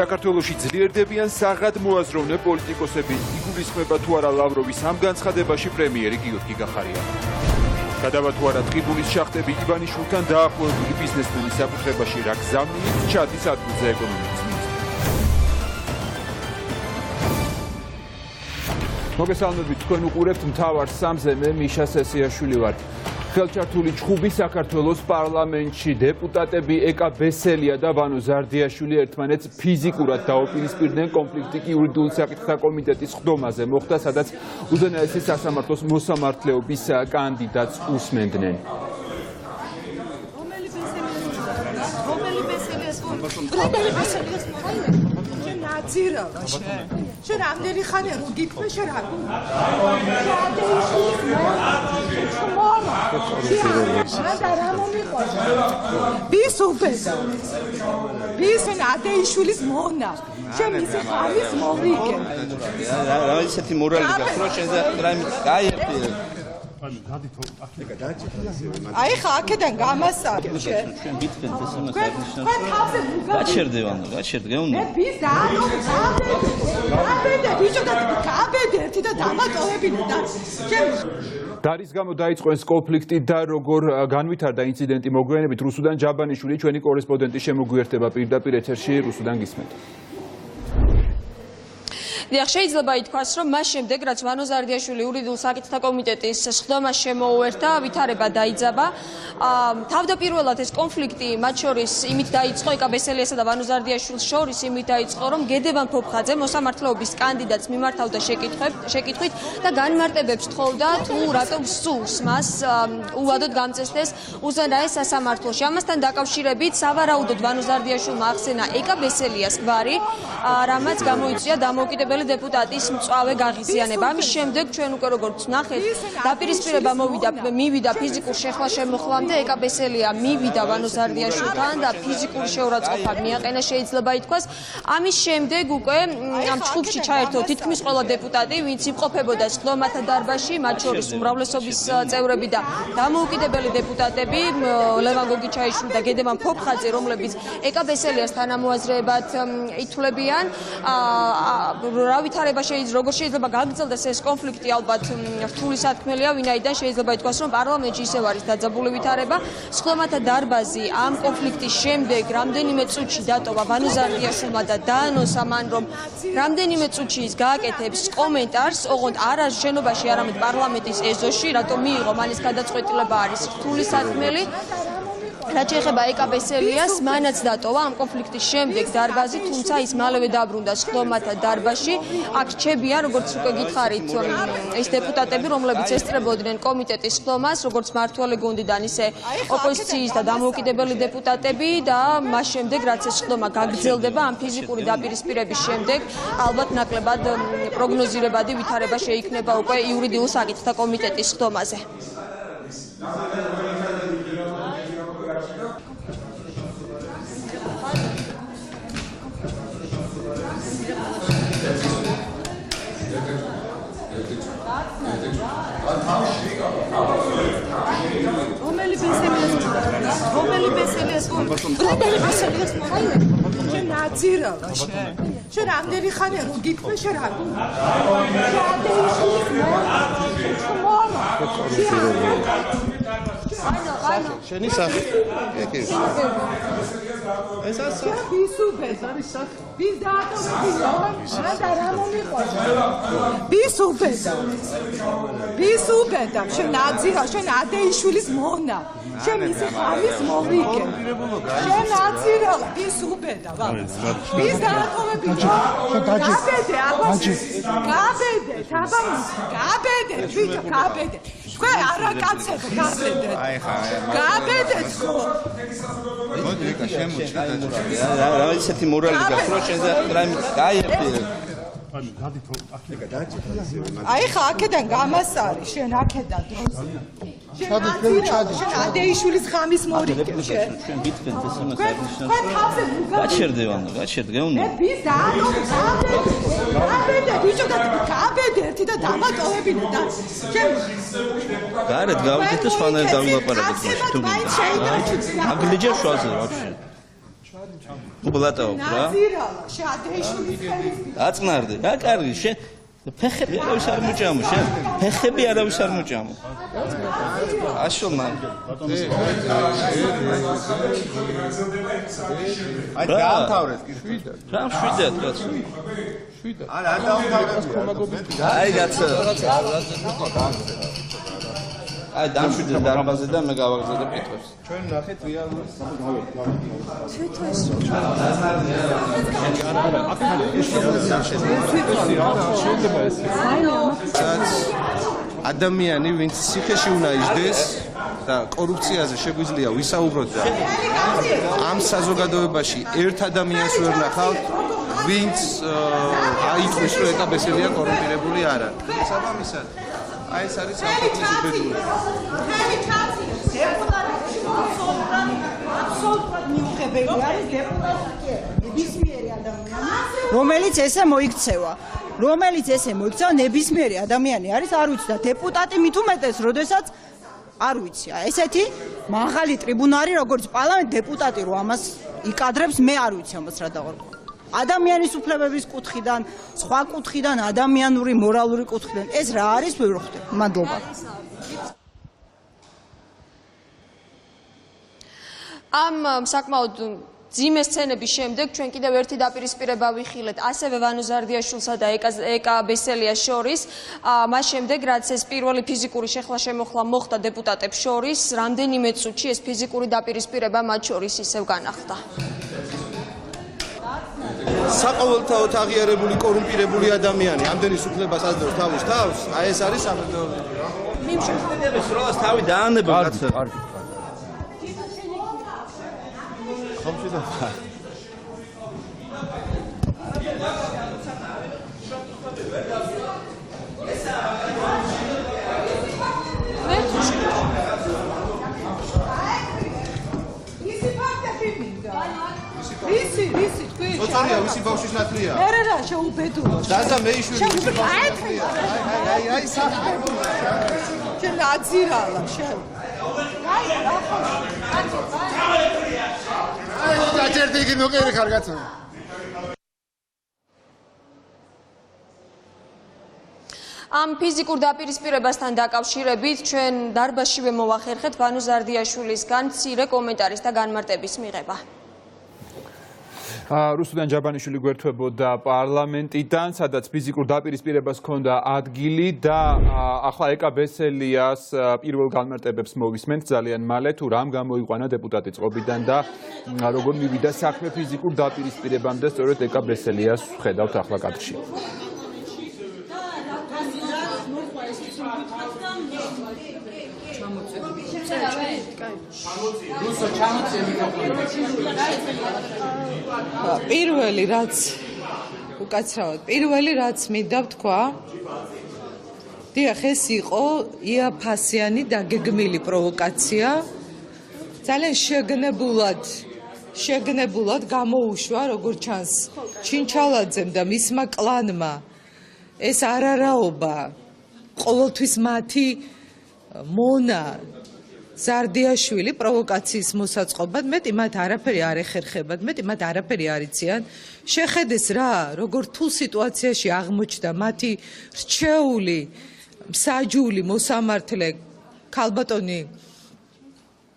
საქართველოში ძლიერდებიან საღად მოაზროვნე პოლიტიკოსები. იგულისხმება თუ არა ლავროვის ამ განცხადებაში პრემიერი გიორგი გახარია. გადავა თუ არა ტყიბულის შახტები ივანიშვილთან დაახლოებული ბიზნესმენის საკუთრებაში რა გზავნიით ჩადის ადგილზე ეკონომიკის მინისტრი. მოგესალმებით, თქვენ უყურებთ მთავარ სამზე, მე მიშა სესიაშვილი ვარ. ხელჩართული ჩხუბი საქართველოს პარლამენტში დეპუტატები ეკა ბესელია და ვანო ზარდიაშვილი ერთმანეთს ფიზიკურად დაუპირისპირდნენ კონფლიქტი იურიდიულ საკითხთა კომიტეტის ხდომაზე მოხდა, სადაც უზენაესი სასამართლოს მოსამართლეობის კანდიდატს უსმენდნენ. შენ ამდენი ხანია რომ გიქმე შენ რა ვის უპესა ვის ადეიშვილის მონა შენ ისი ხარის მოვიგე რა ისეთი მორალი გაქვს რომ შენ რაიმე გაიერთი აი ხა აქედან გამასწავლე შენ ჩვენ ვიტყენთ ეს ამას აღნიშნავს გაჩერდე უნდა ვის დაატო გაბედე ბიჭო და გაბედე ერთი და დამატოვებინე და შენ დარის გამო დაიწყო ეს კონფლიქტი და როგორ განვითარდა ინციდენტი მოგვიანებით რუსუდან ჯაბანიშვილი ჩვენი კორესპონდენტი შემოგვიერთება პირდაპირ ეთერში რუსუდან გისმენთ. შეიძლება ითქვას, რომ მას შემდეგ, რაც ვანო ზარდიაშვილი იურიდიულ საკითხთა კომიტეტის სხდომა შემოუერთა, ვითარება დაიძაბა. თავდაპირველად ეს კონფლიქტი მათ შორის იმით დაიწყო, ეკა ბესელიასა და ვანო ზარდიაშვილის შორის იმით დაიწყო, რომ გედევან ფოფხაძე მოსამართლეობის კანდიდატს მიმართავდა შეკითხვით და განმარტებებს თხოვდა, თუ რატომ სურს მას უვადოდ გამწესდეს უზენაეს სასამართლოში. ამასთან დაკავშირებით სავარაუდოდ ვანო ზარდიაშვილმა ახსენა ეკა ბესელიას გვარი, რამაც გამოიწვია დამოუკიდებელი დეპუტატის მწვავე გაღიზიანება. ამის შემდეგ ჩვენ უკვე როგორც ნახეთ, დაპირისპირება მივიდა ფიზიკურ შეხლა-შემოხლამდე, ეკა ბესელია მივიდა ვანო ზარდიაშვილთან და ფიზიკური შეურაცხყოფა მიაყენა, შეიძლება ითქვას. ამის შემდეგ უკვე ამ ჩხუბში ჩაერთო თითქმის ყველა დეპუტატი, ვინც იმყოფებოდა სხდომათა დარბაზში, მათ შორის უმრავლესობის წევრები და დამოუკიდებელი დეპუტატები, ლევან გოგიჩაიშვილი და გედევან ფოფხაძე, რომლებიც ეკა ბესელიას თანამოაზრეებად ითვლებიან. რა ვითარება როგორ შეიძლება გაგრძელდეს ეს კონფლიქტი, ალბათ რთული სათქმელია, ვინაიდან შეიძლება ითქვას, რომ პარლამენტში ისევ არის დაძაბული ვითარება. სხდომათა დარბაზი ამ კონფლიქტის შემდეგ რამდენიმე წუთში დატოვა ვანო ზარდიაშვილმა და დაანონსა მან, რომ რამდენიმე წუთში ის გააკეთებს კომენტარს, ოღონდ არა შენობაში, არამედ პარლამენტის ეზოში, რატომ მიიღო მან ეს გადაწყვეტილება არის რთული სათქმელი. რაც შეეხება ეკა ბესელიას, მანაც დატოვა ამ კონფლიქტის შემდეგ დარბაზი, თუმცა ის მალევე დაბრუნდა სხდომათა დარბაზში. აქ რჩებიან, როგორც უკვე გითხარით, ის დეპუტატები, რომლებიც ესწრებოდნენ კომიტეტის სხდომას, როგორც მმართველი გუნდიდან, ისე ოპოზიციის და დამოუკიდებელი დეპუტატები და მას შემდეგ, რაც ეს სხდომა გაგრძელდება, ამ ფიზიკური დაპირისპირების შემდეგ, ალბათ ნაკლებად პროგნოზირებადი ვითარება შეიქმნება უკვე იურიდიულ საკითხთა კომიტეტის სხდომაზე. რომელი ბესელიას შენ ნაძირავა შენ ამდენი ხანია რომ გიქმე შენ რა შენი სახე ეს ასე ვის უპესა ვის დაატოვებინა და რა მომიყვანა ვის უპესა შენ ნაძირავა შენ ადეიშვილის მონა შენ ისი ხარის მოვიგე შენ ნაძირავა ვის უპესა ვის დაატოვებინა გაბედე აბაში გაბედე თაბანი გაბედე ბიჭო გაბედე თქვენ არაკაცები გაბედე აი ხა გაბედე ხო მოდი ეკა შემოჭრა რა ისეთი მორალი გაქვს რომ შენ რაიმე გაიერთი აი ხა აქედან გამასწავლე შენ აქედან დროზე შენ ადეიშვილის ღამის მორიგე შენ ჩვენ ვიტყენთ ეს ამას აღნიშნავს გაჩერდე უნდა ვის დაატო გაბედე ბიჭო და გაბედე ერთი და დამატოვებინე და შენ გარეთ გავიდეთ და სხვანაირად დავილაპარაკეთ მაშინ თუ აგლიჯა შუაზე ვაფშე უბლატაობ რა. ნაზირალა, შადეიშვილის ხელის აწნარდი, რა კარგი, შენ ფეხები არავის არ მოჭამო, შენ ფეხები არავის არ მოჭამო. აშულმა. აი დაამთავრეთ კი. რა მშვიდად კაცო. არა, არ დაამთავრეთ ხომაგობის. აი კაცო. აი დამშვიდე დარბაზე და მე გავაგზავნე პიტყვებს. ჩვენ ნახეთ რეალური ადამიანი ვინც ციხეში უნდა იჯდეს და კორუფციაზე შეგვიძლია ვისაუბროთ და ამ საზოგადოებაში ერთ ადამიანს ვერ ნახავთ ვინც აიტყვის რომ ეკაბესელია კორუმპირებული არ არის საბამისად აი ეს არის სამხედრო უბედურება აბსოლუტურად მიუღებელი არის დეპუტატი ნებისმიერი ადამიანი რომელიც ესე მოიქცევა ნებისმიერი ადამიანი არის არ ვიცი და დეპუტატი მით უმეტეს როდესაც არ ვიცი ესეთი მაღალი ტრიბუნარი როგორც პარლამენტ დეპუტატი რო ამას იკადრებს მე არ ვიცი ამას რა დავარქვა ადამიანის უფლებების კუთხიდან სხვა კუთხიდან ადამიანური მორალური კუთხიდან ეს რა არის ვერ ვხვდები მადლობა ამ საკმაოდ ძიმე სცენების შემდეგ ჩვენ კიდევ ერთი დაპირისპირება ვიხილეთ ასევე ვანო ზარდიაშვილსა და ეკა ბესელიას შორის მას შემდეგ რაც ეს პირველი ფიზიკური შეხლა-შემოხლა მოხდა დეპუტატებს შორის რამდენიმე წუთში ეს ფიზიკური დაპირისპირება მათ შორის ისევ განახლდა საყოველთაოდ აღიარებული კორუმპირებული ადამიანი ამდენის უფლებას აძლევს თავის თავს აი ეს არის სამხედრო მიმშვიდების როლას თავი დაანება კაცო ხომშიდობა ვისი თქვი ოწონია ვისი ბავშვის ნათლია რა შეუბედურო დაზა მეიშვილი ვისი ბავშვის ნათლია აი საფრთხე შენ აძირალა შენ გაჭერდი იგი ნოკერი ხარ კაცო ამ ფიზიკურ დაპირისპირებასთან დაკავშირებით ჩვენ დარბაზშივე მოვახერხეთ ვანო ზარდიაშვილისგან მცირე კომენტარის და განმარტების მიღება რუსუდან ჯაბანიშვილი გვერდებოდა პარლამენტიდან, სადაც ფიზიკურ დაპირისპირებას ჰქონდა ადგილი და ახლა ეკა ბესელიას პირველ განმარტებებს მოვისმენთ ძალიან მალე თუ რამ გამოიყვანა დეპუტატი წყობიდან და როგორ მივიდა საქმე ფიზიკურ დაპირისპირებამდე სწორედ ეკა ბესელიას ვხედავთ ახლა კადრში. პირველი რაც უკაცრავად პირველი რაც მინდა ვთქვა დიახ ეს იყო იაფასიანი დაგეგმილი პროვოკაცია ძალიან შეგნებულად გამოუშვა როგორც ჩანს ჩინჩალაძემ და მისმა კლანმა ეს არარაობა ყოველთვის მათი მონა ზარდიაშვილი პროვოკაციის მოსაწყობად მეტი მათ არაფერი არ ეხერხებათ მეტი მათ არაფერი არ იციან შეხედეს რა როგორ თუ სიტუაციაში აღმოჩნდა მათი რჩეული მსაჯული მოსამართლე ქალბატონი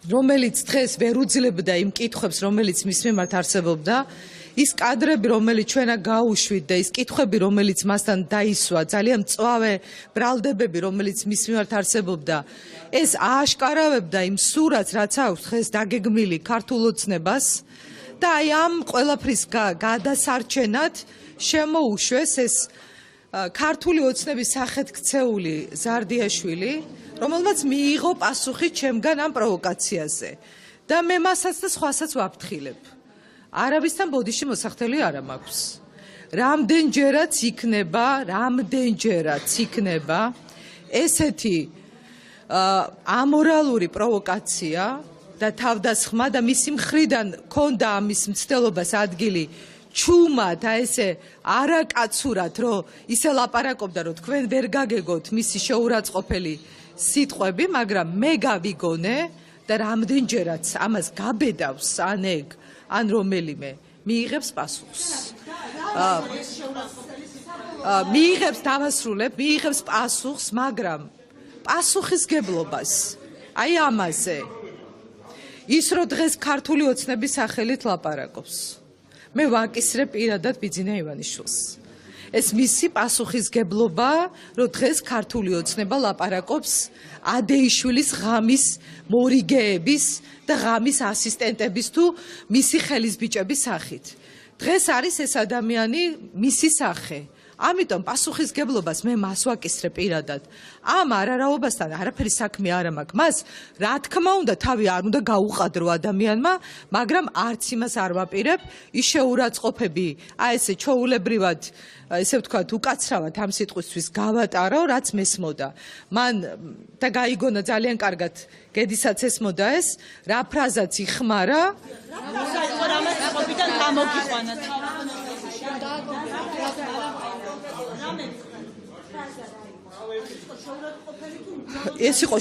რომელიც დღეს ვერ უძლებდა იმ კითხვებს რომელიც მის მიმართ არსებობდა ის კადრები რომელიც ჩვენა გაუშვით და ის კითხვები რომელიც მასთან დაისვა ძალიან მწვავე ბრალდებები რომელიც მის მიმართ არსებობდა ეს ააშკარავებდა იმ სურათს რაც აქვს დღეს დაგეგმილი ქართულ ოცნებას და აი ამ ყველაფრის გადასარჩენად შემოუშვეს ეს ქართული ოცნების სახეთ ქცეული ზარდიაშვილი რომელმაც მიიღო პასუხი ჩემგან ამ პროვოკაციაზე და მე მასაც და სხვასაც ვაფრთხილებ არავისთან ბოდიში მოსახდელი არ მაქვს. რამდენჯერაც იქნება ესეთი ამორალური პროვოკაცია და თავდასხმა და მისი მხრიდან ქონდა ამის მცდელობას ადგილი ჩუმად და ესე არაკაცურად რომ ისე ლაპარაკობდა რომ თქვენ ვერ გაგეგოთ მისი შეურაცხყოფელი სიტყვები, მაგრამ მე გავიგონე და რამდენჯერაც ამას გაბედავს ან რომელიმე მიიღებს პასუხს. მიიღებს დავასრულებ, მიიღებს პასუხს, მაგრამ პასუხისგებლობას აი ამაზე ის რო დღეს ქართული ოცნების სახელით ლაპარაკობს. მე ვაკისრებ პირადად ბიძინა ივანიშვილს. ეს მისი პასუხისგებლობა, რომ დღეს ქართული ოცნება ლაპარაკობს ადეიშვილის ღამის მორიგეების და ღამის ასისტენტების თუ მისი ხელისბიჭების სახით. დღეს არის ეს ადამიანი მისი სახე. ამიტომ პასუხისგებლობას მე მას ვაკისრებ პირადად. ამ არარაობასთან არაფერი საქმე არ მაქვს. მას რა თქმა უნდა თავი არ უნდა გაუყადრო ადამიანმა, მაგრამ არც იმას არ ვაპირებ, ის შეურაცხყოფები, აი ესე ჩაულებრივად, ესე ვთქვათ, უკაცრავად ამ სიტყვისთვის გავატარო, რაც მესმოდა. მან და გაიგონა ძალიან კარგად, გედისაც ესმოდა ეს, რა ფრაზაც იხმარა, ეს იყო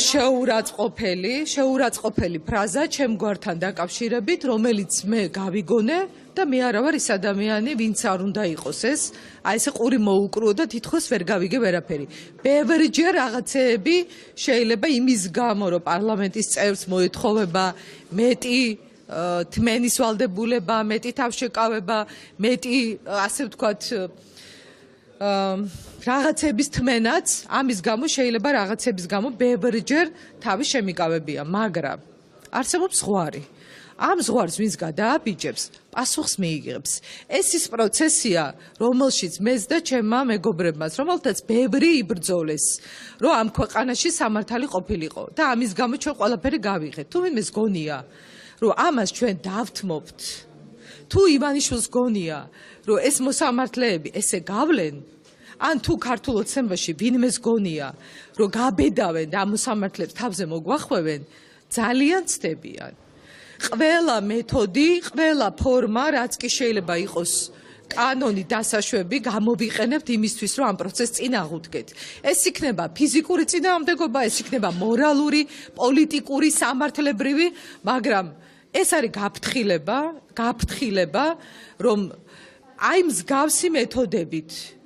შეურაცხყოფელი ფრაზა ჩემ გვართან დაკავშირებით, რომელიც მე გავიგონე და მე არა ვარ ის ადამიანი, ვინც არ უნდა იყოს ეს. აი ესე ყური მოუკრუო და თითქოს ვერ გავიგე ვერაფერი. ბევრჯერ რაღაცეები შეიძლება იმის გამო, რომ პარლამენტის წევრს მოეთხოვება მეტი თმენის ვალდებულება, მეტი თავშეკავება, მეტი ასე ვთქვათ რაღაცების თმენაც, ამის გამო შეიძლება რაღაცების გამო ბევრჯერ თავი შემიკავებია, მაგრამ არსებობს ზღვარი. ამ ზღვარს ვინც გადააბიჯებს, პასუხს მიიღებს. ეს ის პროცესია, რომელშიც მეც და ჩემმა მეგობრებმაც, რომელთაც ბევრი იბრძოლეს, რომ ამ ქვეყანაში სამართალი ყოფილიყო და ამის გამო ჩვენ ყველაფერი გავიღეთ. თუ ვინმეს გონია, რომ ამას ჩვენ დავთმობთ, თუ ივანიშვილს გონია, რომ ეს მოსამართლეები ესე გავლენ, ან თუ ქართულ ოცნებაში ვინმეს გონია, რომ გაბედავენ და ამ მოსამართლეებს თავზე მოგვახვევენ, ძალიან ცდებიან. ყველა მეთოდი, ყველა ფორმა, რაც კი შეიძლება იყოს კანონი დასაშვები, გამოვიყენებთ იმისთვის, რომ ამ პროცესს წინ აღუდგეთ. ეს იქნება ფიზიკური წინააღმდეგობა, ეს იქნება მორალური, პოლიტიკური, სამართლებრივი, მაგრამ ეს არის გაფრთხილება, რომ აი მსგავსი მეთოდებით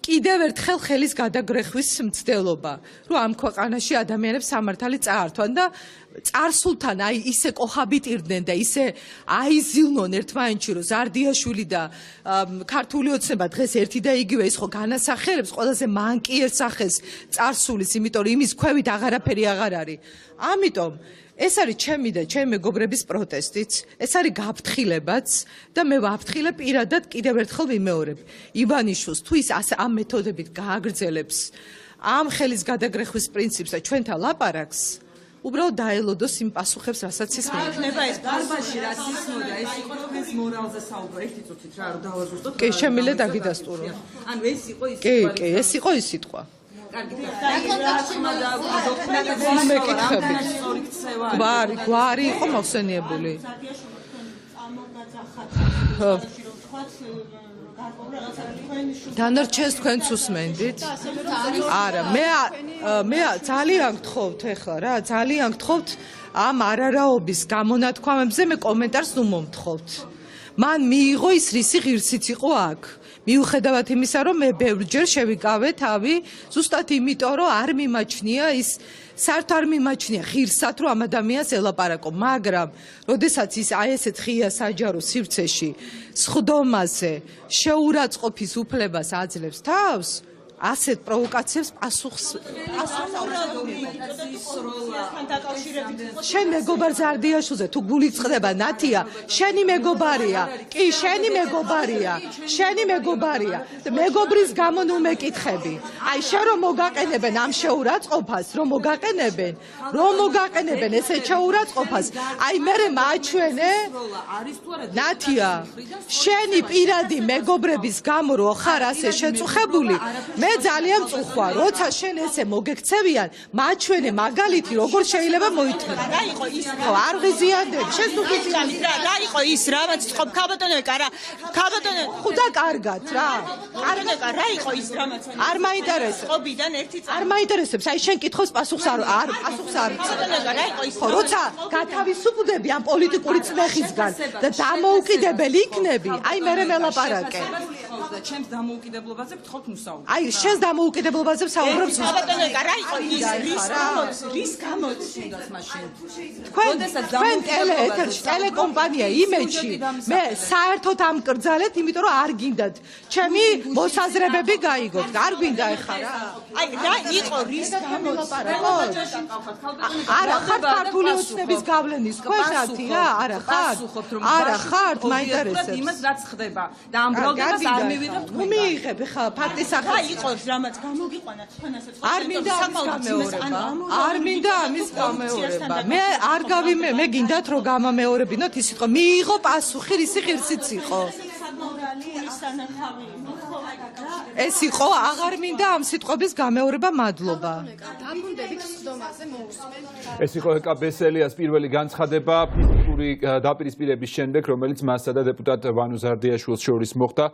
კიდევ ერთხელ ხელის გადაგრეხვის მცდელობა, რომ ამ ქვეყანაში ადამიანებს სამართალი წაართვან და წარსულთან აი ისე კოჰაბიტირდნენ და ისე აიზილნონ ერთმანეთში, რომ ზარდიაშვილი და ქართული ოცნება დღეს ერთი და იგივე ის ხო განასახიერებს ყველაზე მანკიერ სახეს წარსულის, იმიტომ რომ იმის ქვევით აღარაფერი აღარ არის. ამიტომ ეს არის ჩემი და ჩემი მეგობრების პროტესტიც, ეს არის გაფრთხილებაც და მე ვაფრთხილებ პირადად კიდევ ერთხელ ვიმეორებ. ივანიშვილს თუ ის ამ მეთოდებით გააგრძელებს ამ ხელის გადაგრეხვის პრინციპს და ჩვენთან ლაპარაკს, უბრალოდ დაელოდოს იმ პასუხებს, რასაც ის მიიღება. ეს დარბაზში რაც ისმოდა, ეს იყო თქვენს მორალზე საუბარი. ერთი წუთით რა რომ დავაზუსტოთ. კი, შემიძლია დაგიდასტურო. ანუ ეს იყო ის სიტყვა. კი, ეს იყო ის სიტყვა. გვარი იყო მოხსენიებული. დანარჩენს თქვენც უსმენდით? არა, მე ძალიან გთხოვთ ეხლა რა, ძალიან გთხოვთ ამ არარაობის გამონათქვამებზე მე კომენტარს ნუ მომთხოვთ. მან მიიღო ის რისი ღირსიც იყო აქ. მიუხედავად იმისა, რომ მე ბევრჯერ შევიკავე თავი, ზუსტად იმიტომ, რომ არ მიმაჩნია ის საერთოდ არ მიმაჩნია ღირსად, რომ ამ ადამიანს ელაპარაკო, მაგრამ როდესაც ის აი ესეთ ღია საჯარო სივრცეში სხდომაზე შეურაცხყოფის უფლებას აძლევს თავს, ასეთ პროვოკაციებს პასუხს შენ მეგობარ ზარდიაშვილზე თუ გული წყდება ნათია, შენი მეგობარია, კი, შენი მეგობარია. მეგობრის გამო ნუ მეკითხები. აი შენ რომ მოგაყენებენ ამ შეურაცხყოფას, რომ მოგაყენებენ ესე შეურაცხყოფას, აი მე მაჩვენე ნათია, შენი პირადი მეგობრების გამო რო ხარ ასე შეწუხებული, მე ძალიან მწუხვა, როცა შენ ესე მოგექცევიან, მაჩვენე მაგალითი როგორ შეიძლება მოიწონეთ. რა იყო ის? ხო, არ ღიზიანდები. შენ თუ გიწევს რა იყო ის? რამაც ხო ქაბატონეკა რა. ქაბატონე ხუდა კარგად რა. კარგა რა იყო ის რამაც? არ მაინტერესებს. ყობიდან ერთი წელი. არ მაინტერესებს. აი შენ კითხოს პასუხს არ ქაბატონეკა რა იყო ის? ხო, როცა გათავისუფლდები ამ პოლიტიკური წნეხისგან და დამოუკიდებელი იქნები, აი მე მელაპარაკე. ჩემს დამოუკიდებლობაზე გთხოვთ მუსაუბრად. აი შენს დამოუკიდებლობაზე ვსაუბრობ. ქაბატონეკა რა იყო ის? რის გამოცდას მაშინ? თქვენ ტელეეთერში, ტელეკომპანია იმეჯში მე საერთოდ ამკრძალეთ, იმიტომ რომ არ გინდათ ჩემი მოსაზრებები გაიგოთ. არ გვინდა ეხლა რა. აი რა იყო რის გამოცდას? არა ხარ ქართული ოცნების გავლენის ქვეშ რა, არა ხარ. არა ხარ, მაინტერესებს. იმას რაც ხდება და ამ ბრალდებას არ მივიღებთ თქვენ. მიიღებ ეხლა ფაქტის რა ახალ იყო რამაც გამოგიყვანათ თქვენ ასე ხო? არ მინდა ამის გამეორება. არ მინდა ამის გამეორება. მე არ მე გინდათ რომ გამამეორებინოთ ის იყო. მიიღო პასუხი, რისი ღირსიც იყო. ეს იყო, აღარ მინდა ამ სიტყვების გამეორება, მადლობა. დაბრუნდებით სხდომაზე მოусმენთ. ეს იყო ეკა ბესელიას პირველი განცხადება ფიზიკური დაპირისპირების შემდეგ, რომელიც მასსა და დეპუტატ ვანო ზარდიაშვილს შორის მოხდა.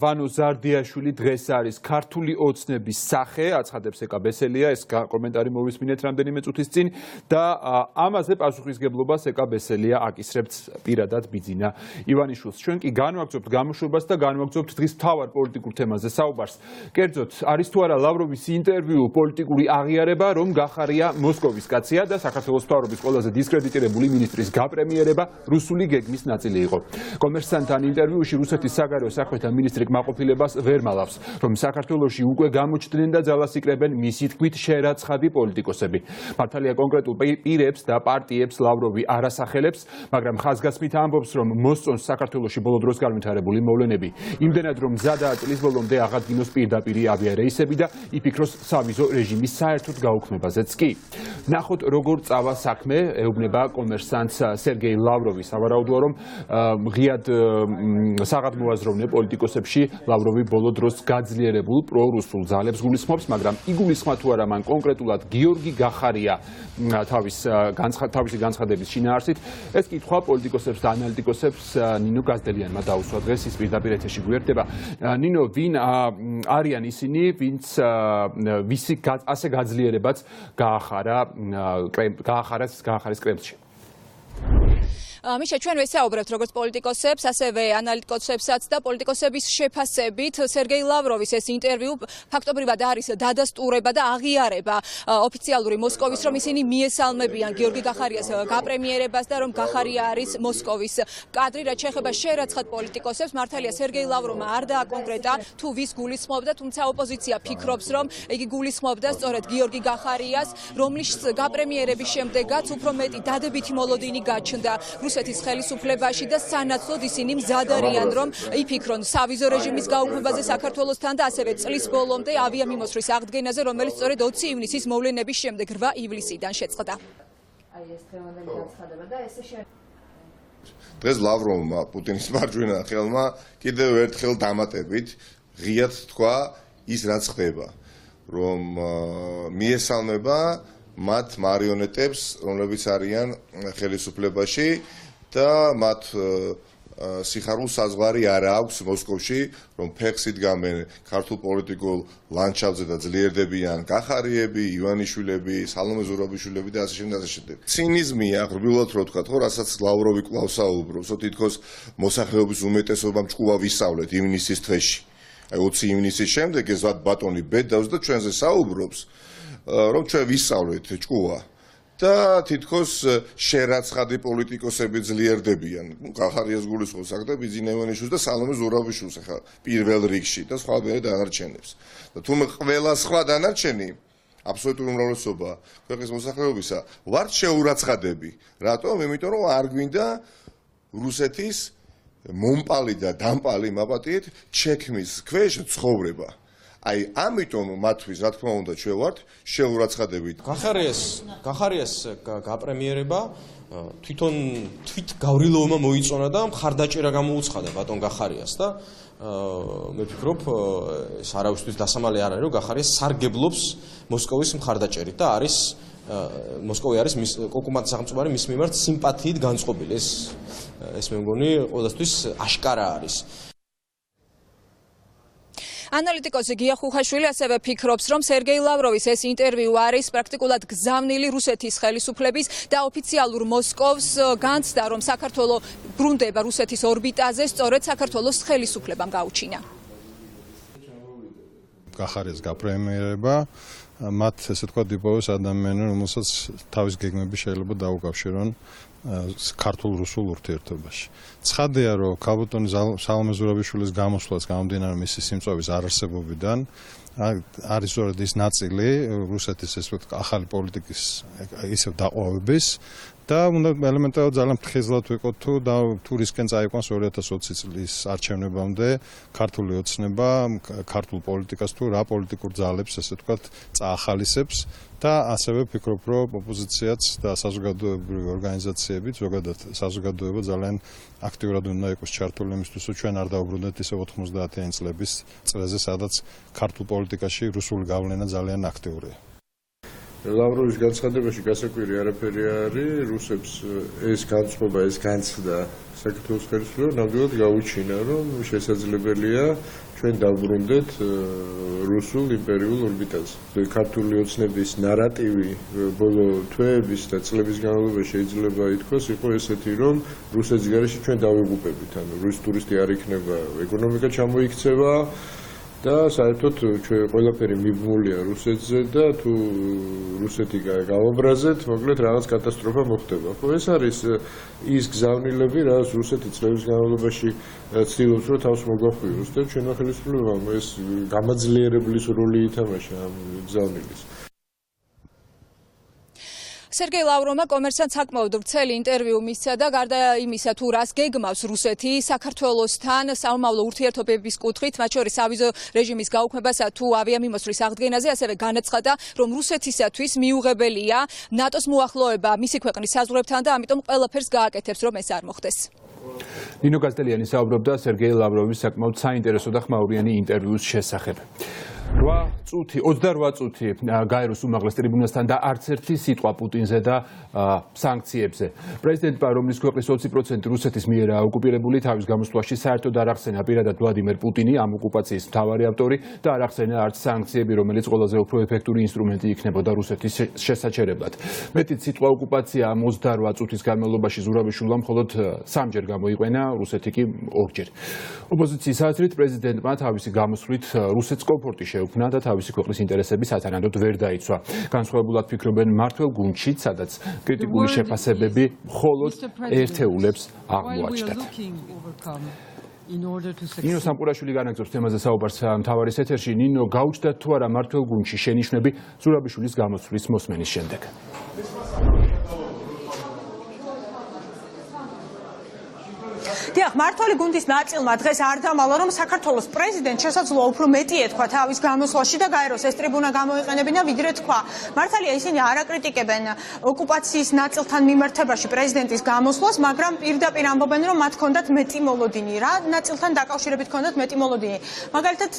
ვანო ზარდიაშვილი დღეს არის ქართული ოცნების სახე, აცხადებს ეკა ბესელია, ეს კომენტარი მოვისმინეთ რამდენიმე წუთის წინ და ამაზე პასუხისგებლობას ეკა ბესელია აკისრებს პირადად ბიძინა ივანიშვილს. ჩვენ კი განვაგრძობთ გამოშვებას და განვაგრძობთ დღის მთავარ პოლიტიკურ თემაზე საუბარს. კერძოდ, არის თუ არა ლავროვის ინტერვიუ პოლიტიკური აღიარება, რომ გახარია მოსკოვის კაცია და საქართველოს მთავრობის ყველაზე დისკრედიტირებული მინისტრის გაპრემიერება რუსული გეგმის ნაწილი იყო. კომერსანტთან ინტერვიუში რუსეთის საგარეო საქმეთა მინისტრი კმაყოფილებას ვერ მალავს, რომ საქართველოში უკვე გამოჩნდნენ და ძალას იკრებენ მისი თქმით შერაცხადი პოლიტიკოსები. მართალია კონკრეტულ პირებს და პარტიებს ლავროვი არ ასახელებს, მაგრამ ხაზგასმით ამბობს, რომ მოსწონს საქართველოში ბოლო დროს განვითარებული მოვლენები. იმდენად რომ მზადაა წლის ბოლომდე აღადგინოს პირდაპირი ავიარეისები და იფიქროს სავიზო რეჟიმის საერთოდ გაუქმებაზეც კი. ნახოთ როგორ წავა საქმე, ეუბნება კომერსანტს სერგეი ლავროვი. სავარაუდოა რომ ღიად საღადმოაზროვნე პოლიტიკოსებში ლავროვი ბოლო დროს გაძლიერებულ პრორუსულ ძალებს გულისხმობს, მაგრამ იგულისხმა თუ არა მან კონკრეტულად გიორგი გახარია თავისი განცხადების შინაარსით. ეს კითხვა პოლიტიკოსებს და ანალიტიკოსებს ნინო გაზდელიანმა დაუსვა დღეს ის პირდაპირ ეთერში გვერდება. ნინო, ვინ არიან ისინი, ვინც ვისი ასე გაძლიერებაც გაახარეს კრემლში? მიშა, ჩვენ ვესაუბრებთ როგორც პოლიტიკოსებს, ასევე ანალიტიკოსებსაც და პოლიტიკოსების შეფასებით. სერგეი ლავროვის ეს ინტერვიუ ფაქტობრივად არის დადასტურება და აღიარება ოფიციალური მოსკოვის, რომ ისინი მიესალმებიან გიორგი გახარიას გაპრემიერებას და რომ გახარია არის მოსკოვის კადრი, რაც შეეხება შერაცხად პოლიტიკოსებს. მართალია სერგეი ლავროვმა არ დააკონკრეტა თუ ვის გულისხმობდა, თუმცა ოპოზიცია ფიქრობს, რომ იგი გულისხმობდა სწორედ გიორგი გახარიას, რომლის გაპრემიერების შემდეგაც უფრო მეტი დადებითი მოლოდინი გაჩნდა რუსეთის ხელისუფლებაში და სანაცვლოდ ისინი მზად არიან, რომ იფიქრონ სავიზო რეჟიმის გაუქმებაზე საქართველოსთან და ასევე წლის ბოლომდე ავიამიმოსვლის აღდგენაზე, რომელიც სწორედ 20 ივნისის მოვლენების შემდეგ 8 ივლისიდან შეწყდა. აი ეს დღევანდელი განცხადება და ესე დღეს ლავროვმა პუტინის მარჯვენა ხელმა კიდევ ერთხელ დამატებით ღიად თქვა ის რაც ხდება, რომ მიესალმება მათ მარიონეტებს, რომლებიც არიან ხელისუფლებაში და მათ სიხარულს საზღვარი არ აქვს მოსკოვში, რომ ფეხს იდგამენ ქართულ პოლიტიკურ ლანდშაფტზე და ძლიერდებიან გახარიები, ივანიშვილები, სალომე ზურაბიშვილები და ასე შემდეგ. ცინიზმია ღრბილად რო ვთქვათ, ხო, რასაც ლავროვი კვლავ საუბრობს, თითქოს მოსახლეობის უმეტესობამ ჭკუა ვისწავლეთ ივნისის თვეში. აი 20 ივნისის შემდეგ ეს ბატონი ბედავს და ჩვენზე საუბრობს, რომ ჩვენ ვისწავლეთ ჭკუა და თითქოს შერაცხადი პოლიტიკოსები ძლიერდებიან. გახარიას გულისხმობს აქ და ბიძინა ივანიშვილს და სალომე ზურაბიშვილს ახლა პირველ რიგში და სხვა დანარჩენებს. და თუმცა ყველა სხვა დანარჩენი აბსოლუტური უმრავლესობა ქვეყნის მოსახლეობისა ვართ შეურაცხადები. რატომ? იმიტომ რომ არ გვინდა რუსეთის მომპალი და დამპალი მაპატიეთ ჩექმის ქვეშ ცხოვრება. აი ამიტომ მათთვის რა თქმა უნდა შევართ შეურაცხადებით. გახარიას გაპრემიერება თვითონ გავრილოვმა მოიწონა და მხარდაჭერა გამოუცხადა ბატონ გახარიას და მე ვფიქრობ ეს არავისთვის დასამალი არ არის რომ გახარიას სარგებლობს მოსკოვის მხარდაჭერით და არის მოსკოვი არის მის ოკუპანტ სახელმწიფოარი მის მიმართ სიმპათიით განწყობილი ეს მე მგონი ყოველთვის აშკარა არის. ანალიტიკოსი გია ხუხაშვილი ასევე ფიქრობს, რომ სერგეი ლავროვის ეს ინტერვიუ არის პრაქტიკულად გზავნილი რუსეთის ხელისუფლების და ოფიციალურ მოსკოვს განცდა, რომ საქართველო ბრუნდება რუსეთის ორბიტაზე, სწორედ საქართველოს ხელისუფლებამ გაუჩინა. გახარიას გაპრემიერება მათ ესე თქვა დიპოვეს ადამიანები, რომელსაც თავის გეგმები შეიძლება დაუკავშირონ ქართულ-რუსულ ურთიერთობაში. ცხადია, რომ ქალბატონი სალომე ზურაბიშვილის გამოსვლაც გამომდინარე მისი სიმწვავის არარსებობიდან არის ზოგადად ის ნაწილი რუსეთის ეს ახალი პოლიტიკის ისევ დაყვავების და უნდა ელემენტარულად ძალიან ფრთხილად ვიყოთ თუ რისკენ წაიყვანს 2020 წლის არჩევნებამდე ქართული ოცნება ქართულ პოლიტიკას თუ რა პოლიტიკურ ძალებს ესე ვთქვათ წაახალისებს და ასევე ვფიქრობ რომ ოპოზიციაც და საზოგადოებრივი ორგანიზაციები ზოგადად საზოგადოება ძალიან აქტიურად უნდა იყოს ჩართული იმისთვის რომ ჩვენ არ დავუბრუნდეთ ისე 90-იანი წლების წლებზე სადაც ქართულ პოლიტიკაში რუსული გავლენა ძალიან აქტიურია. ლავროვის განცხადებაში გასაკვირი არაფერი არის, რუსებს ეს განწყობა, ეს განცდა საქართველოს ხელისუფლებამ ნამდვილად გაუჩინა, რომ შესაძლებელია ჩვენ დავბრუნდეთ რუსულ იმპერიულ ორბიტაზე. ქართული ოცნების ნარატივი ბოლო თვეების და წლების განმავლობაში შეიძლება ითქვას იყო ესეთი, რომ რუსეთის გარეშე ჩვენ დავიღუპებით, ანუ რუსი ტურისტი არ იქნება, ეკონომიკა ჩამოიქცევა და საერთოდ ჩვენ ყველაფერი მიბმულია რუსეთზე და თუ რუსეთი გავაბრაზეთ, მოკლედ რაღაც კატასტროფა მოხდება. ხო ეს არის ის გზავნილები, რაც რუსეთი წლების განმავლობაში ცდილობს, რომ თავს მოგვახვიოს და ჩვენმა ხელისუფლებამ ეს გამაძლიერებლის როლი ითამაშა ამ გზავნილის. სერგეი ლავროვმა კომერსანტ საკმაოდ ვრცელი ინტერვიუ მისცა და გარდა იმისა თუ რას გეგმავს რუსეთი საქართველოსთან სამომავლო ურთიერთობების კუთხით, მათ შორის ავიზო რეჟიმის გაუქმებასა თუ ავიამიმოსვლის აღდგენაზე, ასევე განაცხადა, რომ რუსეთისათვის მიუღებელია ნატოს მოახლოება მისი ქვეყნის საზღვრებთან და ამიტომ ყველაფერს გააკეთებს, რომ ეს არ მოხდეს. ნინო გაზდელიანი საუბრობდა სერგეი ლავროვის საკმაოდ საინტერესო და ხმაურიანი ინტერვიუს შესახებ. 28 წუთი გაეროს უმაღლეს ტრიბუნასთან და არც ერთი სიტყვა პუტინზე და სანქციებზე. პრეზიდენტმა, რომლის ქვეყნის 20% რუსეთის მიერ ოკუპირებული, თავის გამოსვლაში საერთოდ არ ახსენა პირადად ვლადიმერ პუტინი, ამ ოკუპაციის მთავარი ავტორი და არ ახსენა არც სანქციები, რომელიც ყველაზე უფრო ეფექტური ინსტრუმენტი იქნებოდა რუსეთის შესაჩერებლად. მეტიც სიტყვა ოკუპაცია ამ 28 წუთის განმავლობაში ზურაბიშვილმა მხოლოდ 3-ჯერ გამოიყენა, რუსეთი კი 2-ჯერ. ოპოზიციის აზრით პრეზიდენტმა თავისი გამოსვლით რუსეთს კომფორტი შეუქმნა და თავისი ქვეყნის ინტერესები სათანადოდ ვერ დაიცვა. განსხვავებულად ფიქრობენ მართლ გუნდშიც, სადაც კრიტიკული შეფასებები მხოლოდ ერთეულებს აღმოაჩნდათ. ნინო სამყურაშვილი განაგზობს თემაზე საუბარს მთავარის ეთერში. ნინო, გაუჩნდათ თუ არა მართლ გუნდში შენიშვნები ზურაბიშვილის გამოსვლის მოსმენის შემდეგ? დიახ, მართალი გუნდის ნაწილმა დღეს არ დამალა, რომ საქართველოს პრეზიდენტ შესაძლოა უფრო მეტი ეთქვა თავის გამოსვლაში და გაეროს ეს ტრიბუნა გამოიყენებინა, ვიდრე თქვა. მართალია ისინი არ აკრიტიკებენ ოკუპაციის ნაწილთან მიმართებაში პრეზიდენტის გამოსვლას, მაგრამ პირდაპირ ამბობენ, რომ მათ ჰქონდათ მეტი მოლოდინი. რა ნაწილთან დაკავშირებით ჰქონდათ მეტი მოლოდინი. მაგალითად,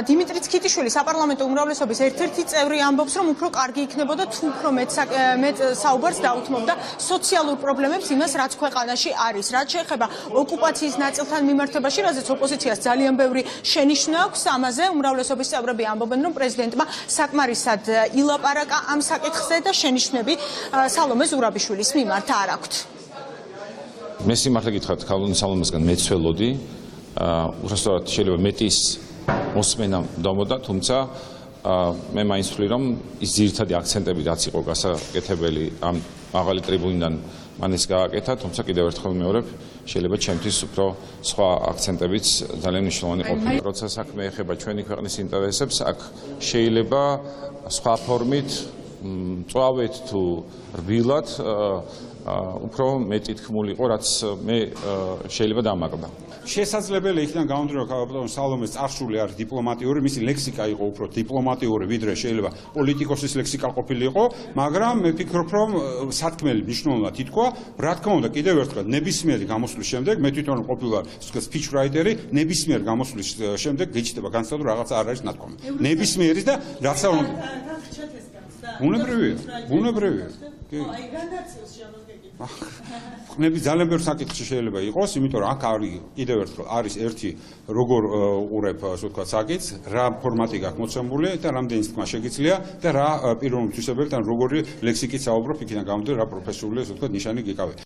დიმიტრი ცქიტიშვილი საპარლამენტო უმრავლესობის ერთ-ერთი წევრი ამბობს, რომ უფრო კარგი იქნებოდა თუ უფრო მეტ საუბარს დაუთმობდა სოციალურ პრობლემებს იმას, რაც ქვეყანაში არის. რაც შეეხება ოკუპაციის ნაწილთან მიმართებაში, რაზეც ოპოზიციას ძალიან ბევრი შენიშვნა აქვს, ამაზე უმრავლესობის წევრები ამბობენ, რომ პრეზიდენტმა საკმარისად ილაპარაკა ამ საკითხზე და შენიშვნები სალომე ზურაბიშვილის მიმართ არ აქვთ. მე სიმართლე გითხრათ, სალომესგან მეც ველოდი, უბრალოდ შეიძლება მეტის მოსმენა დამოდა, თუმცა მე მაინც ვთვლი, რომ ის ძირითადი აქცენტები რაც იყო გასაკეთებელი ამ მაღალი ტრიბუნიდან მანეს გააკეთა, თუმცა კიდევ ერთხელ მეორებ, შეიძლება ჩემთვის უფრო სხვა აქცენტებიც ძალიან მნიშვნელოვანი ყოფილა. როცა საქმე ეხება ჩვენი ქვეყნის ინტერესებს, აქ შეიძლება სხვა ფორმით მწვავედ თუ რბილად უფრო მეტი თქმულიყო, რაც მე შეიძლება დამაგრდა. შესაძლებელი იქნა გამომდინარე, რომ სალომეს წარსული არის დიპლომატიური, მისი ლექსიკა იყო უფრო დიპლომატიური, ვიდრე შეიძლება პოლიტიკოსის ლექსიკა ყოფილიყო, მაგრამ მე ვფიქრობ, რომ სათქმელი მნიშვნელოვნად ითქვა, რა თქმა უნდა, კიდევ ერთხელ ნებისმიერი გამოსვლის შემდეგ, მე თვითონ ყოფილვარ სპიჩრაიტერი, ნებისმიერი გამოსვლის შემდეგ გეჩნდება განცდა, რომ რაღაცა არ არის ნათქვამი. ნებისმიერის და რაც არ უნდა. ბუნებრივია. აი განაცილს შემოგეკითხა. ხნები ძალიან ბევრ საკითხში შეიძლება იყოს, იმიტომ რომ აქ არის კიდევ ერთხელ არის ერთი როგორ უყურებ, ასე ვთქვათ, საკითხს, რა ფორმატი გაქვს მოცემული და რამდენი თქმა შეგიძლია და რა პიროვნული თვისებებით ან როგორი ლექსიკით საუბრობ, იქიდან გამომდინარე რა პროფესიული, ასე ვთქვათ, ნიშანი გიკავეთ.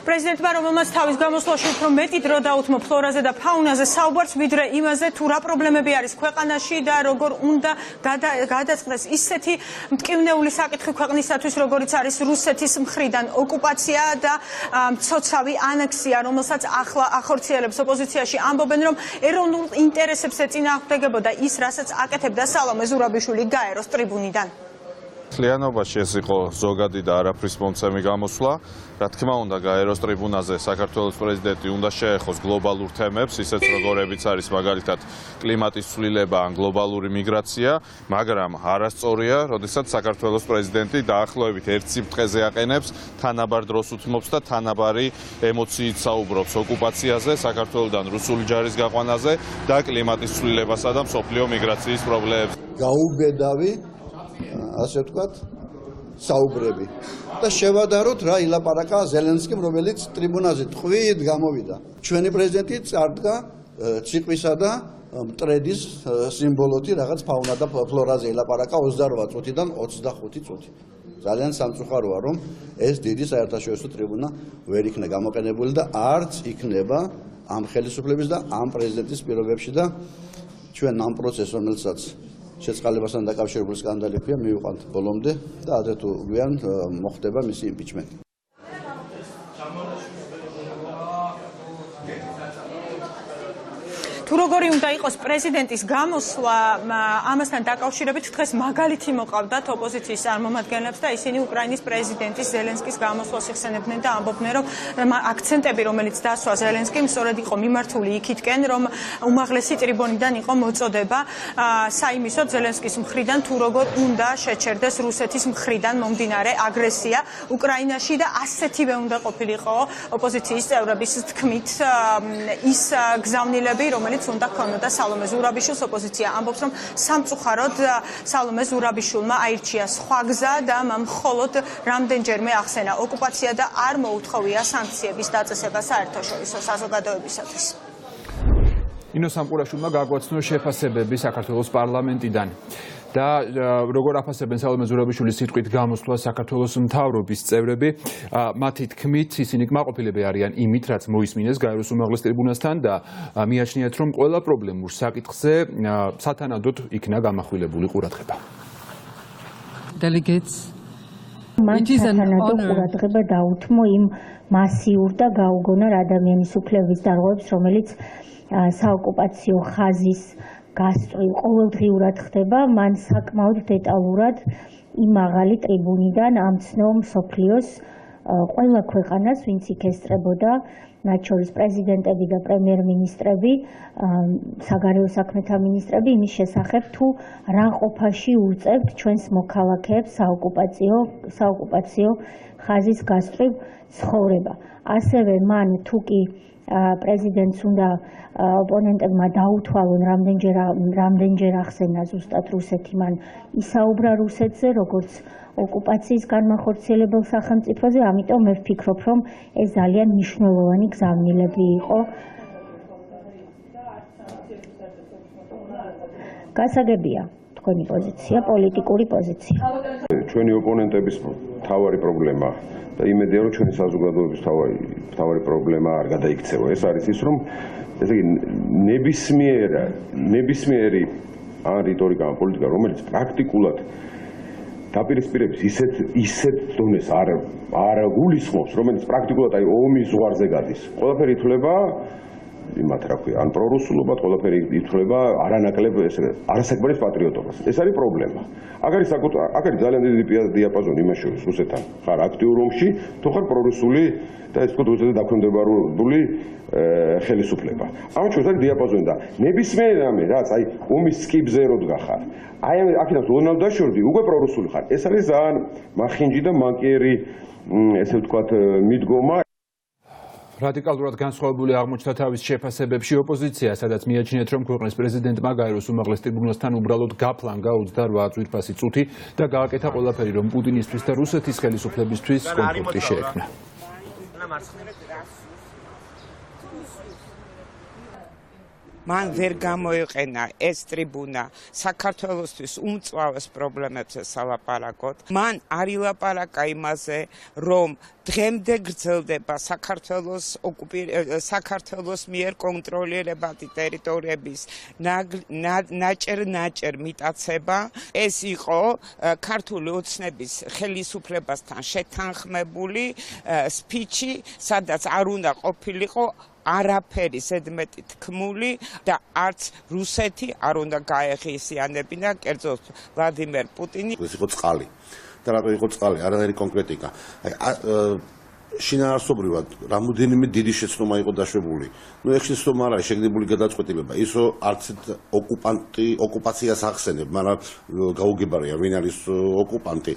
პრეზიდენტმა, რომელმაც თავის გამოსვლაში უფრო მეტი დრო დაუთმო ფლორაზე და ფაუნაზე საუბარს, ვიდრე იმაზე, თუ რა პრობლემები არის ქვეყანაში და როგორ უნდა გადაწყდეს ისეთი მტკივნეული საკითხი ქვეყნისათვის, როგორიც არის რუსეთის მხრიდან ოკუპაცია და მცოცავი ანექსია, რომელსაც ახლა ახორციელებს ოპოზიციაში, ამბობენ, რომ ეროვნულ ინტერესებს ეწინააღმდეგებოდა ის, რასაც აკეთებდა სალომე ზურაბიშვილი გაეროს ტრიბუნიდან. მთლიანობაში ეს იყო ზოგადი და არაფრის მომცემი გამოსვლა. Რა თქმა უნდა, გაეროს ტრიბუნაზე საქართველოს პრეზიდენტი უნდა შეეხოს გლობალურ თემებს, ისეც როგორებიც არის მაგალითად კლიმატის ცვლილება ან გლობალური მიგრაცია, მაგრამ არასწორია, როდესაც საქართველოს პრეზიდენტი დაახლოებით ერთ სიფრთხეზე აყენებს, თანაბარ დროს უთმობს და თანაბარი ემოციით საუბრობს ოკუპაციაზე, საქართველოსთან რუსული ჯარის გაყვანაზე და კლიმატის ცვლილებასა და მსოფლიო მიგრაციის პრობლემებს. გაუბედავი ასე ვთქვათ, საუბრები და შევადაროთ რა ილაპარაკა ზელენსკიმ, რომელიც ტრიბუნაზე ტყვით გამოვიდა. ჩვენი პრეზიდენტი წარდგა ციყვისა და მტრედის სიმბოლოთი რაღაც ფაუნა და ფლორაზე ილაპარაკა 28 წუთიდან 25 წუთი. ძალიან სამწუხაროა, რომ ეს დიდი საერთაშორისო ტრიბუნა ვერ იქნა გამოყენებული და არც იქნება ამ ხელისუფლების და ამ პრეზიდენტის პირობებში და ჩვენ ამ პროცესს, რომელსაც შეწყალებასთან დაკავშირებული სკანდალებია მივიყვანთ ბოლომდე და ადრე თუ გვიან მოხდება მისი იმპიჩმენტი. თუ როგორი უნდა იყოს პრეზიდენტის გამოსვლა, ამასთან დაკავშირებით დღეს მაგალითი მოყავდათ ოპოზიციის წარმომადგენლებს და ისინი უკრაინის პრეზიდენტის ზელენსკის გამოსვლას იხსენებდნენ და ამბობდნენ, რომ აქცენტები, რომელიც დასვა ზელენსკიმ, სწორედ იყო მიმართული იქითკენ, რომ უმაღლესი ტრიბუნიდან იყო მოწოდება საიმისოდ ზელენსკის მხრიდან, თუ როგორ უნდა შეჩერდეს რუსეთის მხრიდან მომდინარე აგრესია უკრაინაში და ასეთივე უნდა ყოფილიყო ოპოზიციის წევრების თქმით ის გზავნილები, რომელიც უნდა ქონოდა სალომე ზურაბიშვილს. ოპოზიცია ამბობს, რომ სამწუხაროდ სალომე ზურაბიშვილმა აირჩია სხვა გზა და მხოლოდ რამდენჯერმე ახსენა ოკუპაცია და არ მოუთხოვია სანქციების დაწესება საერთაშორისო საზოგადოებისათვის. ინო სამყურაშვილმა გააგვაცნო შეფასებები საქართველოს პარლამენტიდან. და როგორ აფასებენ სალომე ზურაბიშვილის სიტყვით გამოსვლა საქართველოს მთავრობის წევრები, მათი თქმით ისინი კმაყოფილები არიან იმით, რაც მოისმინეს გაეროს უმაღლეს ტრიბუნასთან და მიაჩნიათ, რომ ყველა პრობლემურ საკითხზე სათანადოდ იქნა გამახვილებული ყურადღება. მან სათანადო ყურადღება დაუთმო იმ მასიურ და გაუგონარ ადამიანის უფლების დარღვევებს, რომელიც საოკუპაციო ხაზის გასწვრივ ყოველდღიურად ხდება. მან საკმაოდ დეტალურად იმ მაღალი ტრიბუნიდან ამცნო მსოფლიოს ყველა ქვეყანას, ვინც იქ ესწრებოდა, მათ შორის პრეზიდენტები და პრემიერ-მინისტრები, საგარეო საქმეთა მინისტრები, იმის შესახებ, თუ რა ყოფაში უწევთ ჩვენს მოქალაქეებს საოკუპაციო ხაზის გასწვრივ ცხოვრება. ასევე მან თუ კი პრეზიდენტს უნდა ოპონენტებმა დაუთვალონ რამდენჯერ ახსენა ზუსტად რუსეთი, მან ისაუბრა რუსეთზე, როგორც ოკუპაციის განმახორციელებელ სახელმწიფოზე, ამიტომ მე ვფიქრობ, რომ ეს ძალიან მნიშვნელოვანი გზავნილები იყო. გასაგებია თქვენი პოზიცია, პოლიტიკური პოზიცია. ჩვენი ოპონენტების მთავარი პრობლემა და იმედია, რომ ჩვენი საზოგადოების მთავარი პრობლემა არ გადაიქცევა. ეს არის ის, რომ ესე იგი ნებისმიერი ან რიტორიკა ან პოლიტიკა, რომელიც პრაქტიკულად დაპირისპირებს ისეთ დონეს არ გულისხმობს, რომელიც პრაქტიკულად აი ომის ზღვარზე გადის. ყველაფერი ითვლება იმათ რა ქვია, ან პრორუსულობად ყველაფერი ითვლება არანაკლებ არასაკმარის პატრიოტობას. ეს არის პრობლემა. აქ არის ძალიან დიდი დიაპაზონი იმას შორის, რუსეთთან ხარ აქტიურ ომში, თუ ხარ პრორუსული და ეს თქო რუსეთთან დაქვემდებარებული ხელისუფლება. ამ შორის არის დიაპაზონი და ნებისმიერ რამე, რაც აი ომის სკიბზე როდგა ხარ. აი აქედან ონალ დაშორდი, უკვე პრორუსული ხარ. ეს არის ძალიან მახინჯი და მანკიერი, ესე ვთქვათ, მიდგომა. რადიკალურად განსხვავებული აღმოჩნდა თავის შეფასებებში ოპოზიცია, სადაც მიაჩნიათ, რომ ქვეყნის პრეზიდენტმა გაეროს უმაღლეს ტრიბუნალთან უბრალოდ გაფლანგა 28 ძვირფასი წუთი და გააკეთა ყველაფერი, რომ პუტინისთვის და რუსეთის ხელისუფლებისთვის კონფლიქტი შეექმნა. მან ვერ გამოიყენა ეს ტრიბუნა საქართველოსთვის უმწვავეს პრობლემებზე სალაპარაკოდ. მან არ ილაპარაკა იმაზე, რომ დღემდე გრძელდება საქართველოს მიერ კონტროლირებადი ტერიტორიების ნაჭერ მიტაცება. ეს იყო ქართული ოცნების ხელისუფლებასთან შეთანხმებული სპიჩი, სადაც არ უნდა ყოფილიყო არაფერი ზედმეტი თქმული და არც რუსეთი არ უნდა გაეხიზიანებინა კერძოდ ვლადიმერ პუტინი. ეს იყო წყალი და რატო იყო წყალი? არანაირი კონკრეტიკა. შინაარსობრივად რამოდენიმე დიდი შეცდომა იყო დაშვებული. ეს შეცდომა არ არის შეგნებული გადაწყვეტილება. ისო არც ოკუპაციას ახსენებ, მაგრამ გაუგებარია ვინ არის ოკუპანტი.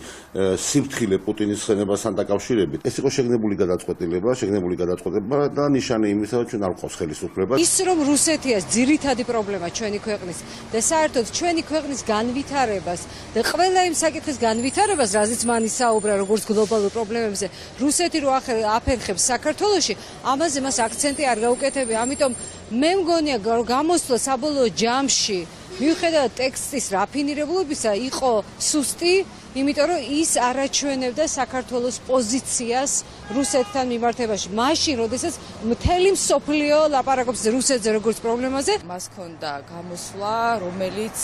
სიფრთხილე პუტინის ხსენებასთან დაკავშირებით. ეს იყო შეგნებული გადაწყვეტილება და ნიშანი იმისა, რომ ჩვენ არ გვყავს ხელისუფლება. ის რომ რუსეთიას ძირითადი პრობლემა ჩვენი ქვეყნის და საერთოდ ჩვენი ქვეყნის განვითარებას და ყველა იმ საკითხის განვითარებას, რაზეც მან ისაუბრა როგორც გლობალურ პრობლემებზე, რუსეთი რო აფერხებს საქართველოში, ამაზე მას აქცენტი არ გაუკეთებია. ამიტომ მე მგონია გამოსვლა საბოლოო ჯამში, მიუხედავად ტექსტის რაფინირებულობისა, იყო სუსტი, იმიტომ რომ ის არაჩვენებდა საქართველოს პოზიციას რუსეთთან მიმართებაში. მაშინ, როდესაც მთელი მსოფლიო ლაპარაკობს რუსეთზე როგორც პრობლემაზე, მას ჰქონდა გამოსვლა, რომელიც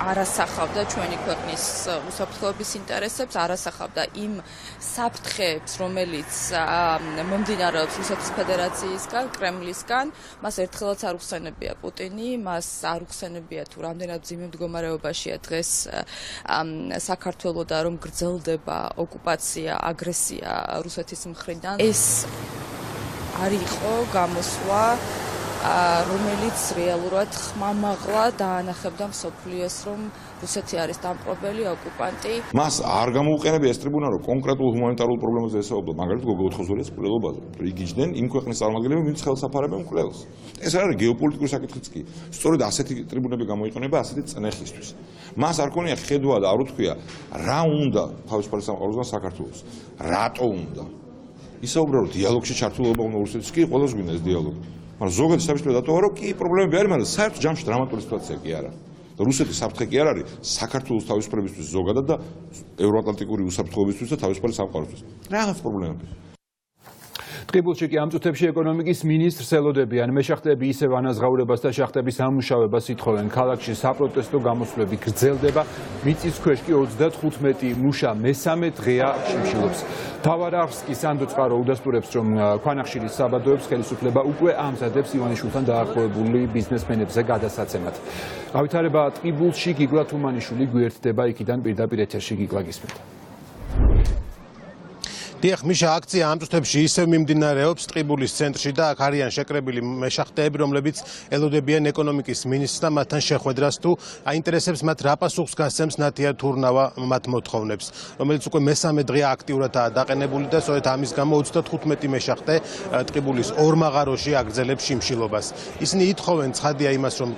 არასახავდა ჩვენი ქვეყნის უსაფრთხოების ინტერესებს, არასახავდა იმ საფრთხეებს, რომელიც მომდინარეობს რუსეთის ფედერაციისგან, კრემლისგან. მას ერთხელაც არ უხსენებია პუტინი, მას არ უხსენებია თუ რამდენად მძიმე მდგომარეობაშია დღეს საქართველო და რომ გრძელდება ოკუპაცია, აგრესია რუსეთის მხრიდან. ეს არ იყო გამოსვლა, რომელიც რეალურად ხმამაღლა დაანახებდა მსოფლიოს, რომ რუსეთი არის დამპყრობელი ოკუპანტი. მას არ გამოუყენებია ეს ტრიბუნა, რომ კონკრეტულ ჰუმანიტარულ პრობლემებზე ესაუბრა, მაგალითად გოგოთხოზოლიას მკვლელობაზე. იქიჯდნენ იმ ქვეყნის წარმომადგენლები, ვინც ხელსაფარებენ მკვლელს. ეს არის გეოპოლიტიკური საკითხიც კი. სწორედ ასეთი ტრიბუნები გამოიყენება ასეთი წნეხისთვის. მას არ ქონია ხედვა და არ უთქვია, რა უნდა თავისუფალი სამყაროსგან საქართველოს. რატო უნდა? ისაუბრა, რომ დიალოგში ჩართულობა უნდა რუსეთის კი ყველას გვინდა ეს დიალოგი. მაგრამ ზოგადად შეთანხმება დატოვა, რომ კი პრობლემები არის, მაგრამ საერთოდ ჯამში დრამატული სიტუაცია კი არა. რუსეთის საფრთხე კი არ არის საქართველოს თავისუფლებისთვის ზოგადად და ევროატლანტიკური უსაფრთხოებისთვის და თავისუფალი სამყაროსთვის. რაღაც პრობლემები. ტყიბულში კი ამ წუთებში ეკონომიკის მინისტრს ელოდებიან. მეშახტეები ისევ ანაზღაურებას და შახტების ამუშავებას ითხოვენ. ქალაქში საპროტესტო გამოსვლები გრძელდება. მიწის ქვეშ კი 35 მუშა მესამე დღეა შიმშილობს. მთავარ არხს კი სანდო წყარო უდასტურებს, რომ ქვანახშირის საბადოებს ხელისუფლება უკვე ამზადებს ივანიშვილთან დაახლოებული ბიზნესმენებზე გადასაცემად. გავითარება ტყიბულში გიგლა თუმანიშვილი გვერდდება იქიდან პირდაპირ ეთერში. გიგლა გისმენთ. დიახ, მიშა, აქცია ამ წუთებში ისევ მიმდინარეობს ტყიბულის ცენტრში და აქ არიან შეკრებილი მეშახტეები, რომლებიც ელოდებიან ეკონომიკის მინისტრს და მათთან შეხვედრას თუ აინტერესებს მათ რა პასუხს გასცემს ნათია თურნავა მათ მოთხოვნებს, რომელიც უკვე მესამე დღეა აქტიურადაა დაყენებული და სწორედ ამის გამო 35 მეშახტე ტყიბულის ორმაღაროში აგრძელებს შიმშილობას. ისინი ითხოვენ ცხადია იმას, რომ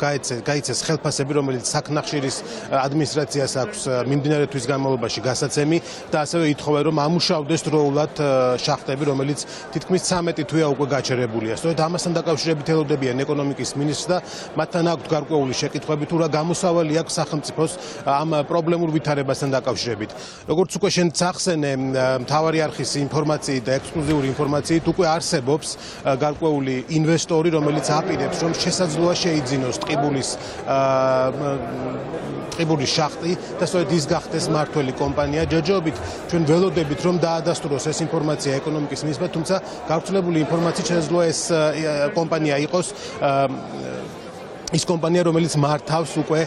გაიცეს ხელფასები, რომელიც საქნახშირის ადმინისტრაციას აქვს მიმდინარე თვის განმავლობაში გასაცემი და ასევე ითხოვენ, რომ ამუშავდეს შახტები, რომელიც თითქმის 13 თვეა უკვე გაჩერებულია. სწორედ ამასთან დაკავშირებით ელოდებიან ეკონომიკის მინისტრს და მათთან აქვთ გარკვეული შეკითხვები თუ რა გამოსავალი აქვს სახელმწიფოს ამ პრობლემურ ვითარებასთან დაკავშირებით. როგორც უკვე შენ წახსენე, მთავარი არხის ინფორმაციით და ექსკლუზიური ინფორმაციით უკვე არსებობს გარკვეული ინვესტორი, რომელიც აპირებს, რომ შესაძლოა შეიძინოს ტყიბულის შახტი და სწორედ ის გახდეს მმართველი კომპანია. ჯერჯერობით ჩვენ ველოდებით რომ დაადასტუროს ეს ინფორმაცია ეკონომიკის მინისტრმა, თუმცა გავრცელებული ინფორმაციით შესაძლოა ეს კომპანია იყოს ის კომპანია, რომელიც მართავს უკვე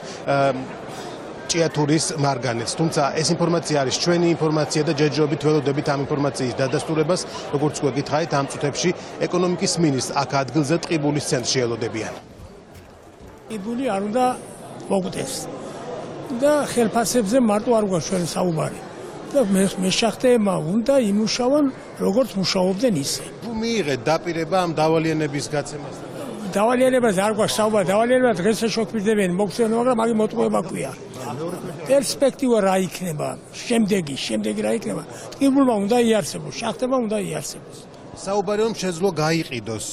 ჭიათურის მარგანეცს. თუმცა ეს ინფორმაცია არის ჩვენი ინფორმაცია და ჯერჯერობით ველოდებით ამ ინფორმაციის დადასტურებას, როგორც გვეკითხავით, ამ წუთებში ეკონომიკის მინისტრს აქ ადგილზე ტყიბულის ცენტრში ელოდებიან. ტყიბული არ უნდა მოგვდეს და ხელფასებზე მარტო არ გვაქვს ჩვენ საუბარი. და მეშახტეებმა უნდა იმუშავონ, როგორც მუშაობდნენ ისე. თუ მიიღეთ დაპირება ამ დავალიანების გაცემასთან. დავალიანებას არ გვაქვს საუბარი, დავალიანება დღესა შოქმირდებიან, მოგცემენ, მაგრამ მაგის მოტყუება ყია. პერსპექტივა რა იქნება? შემდეგი რა იქნება? ტყიბულმა უნდა იარსებოს, შახტებმა უნდა იარსებოს. საუბარი რომ შეძლო გაიყიდოს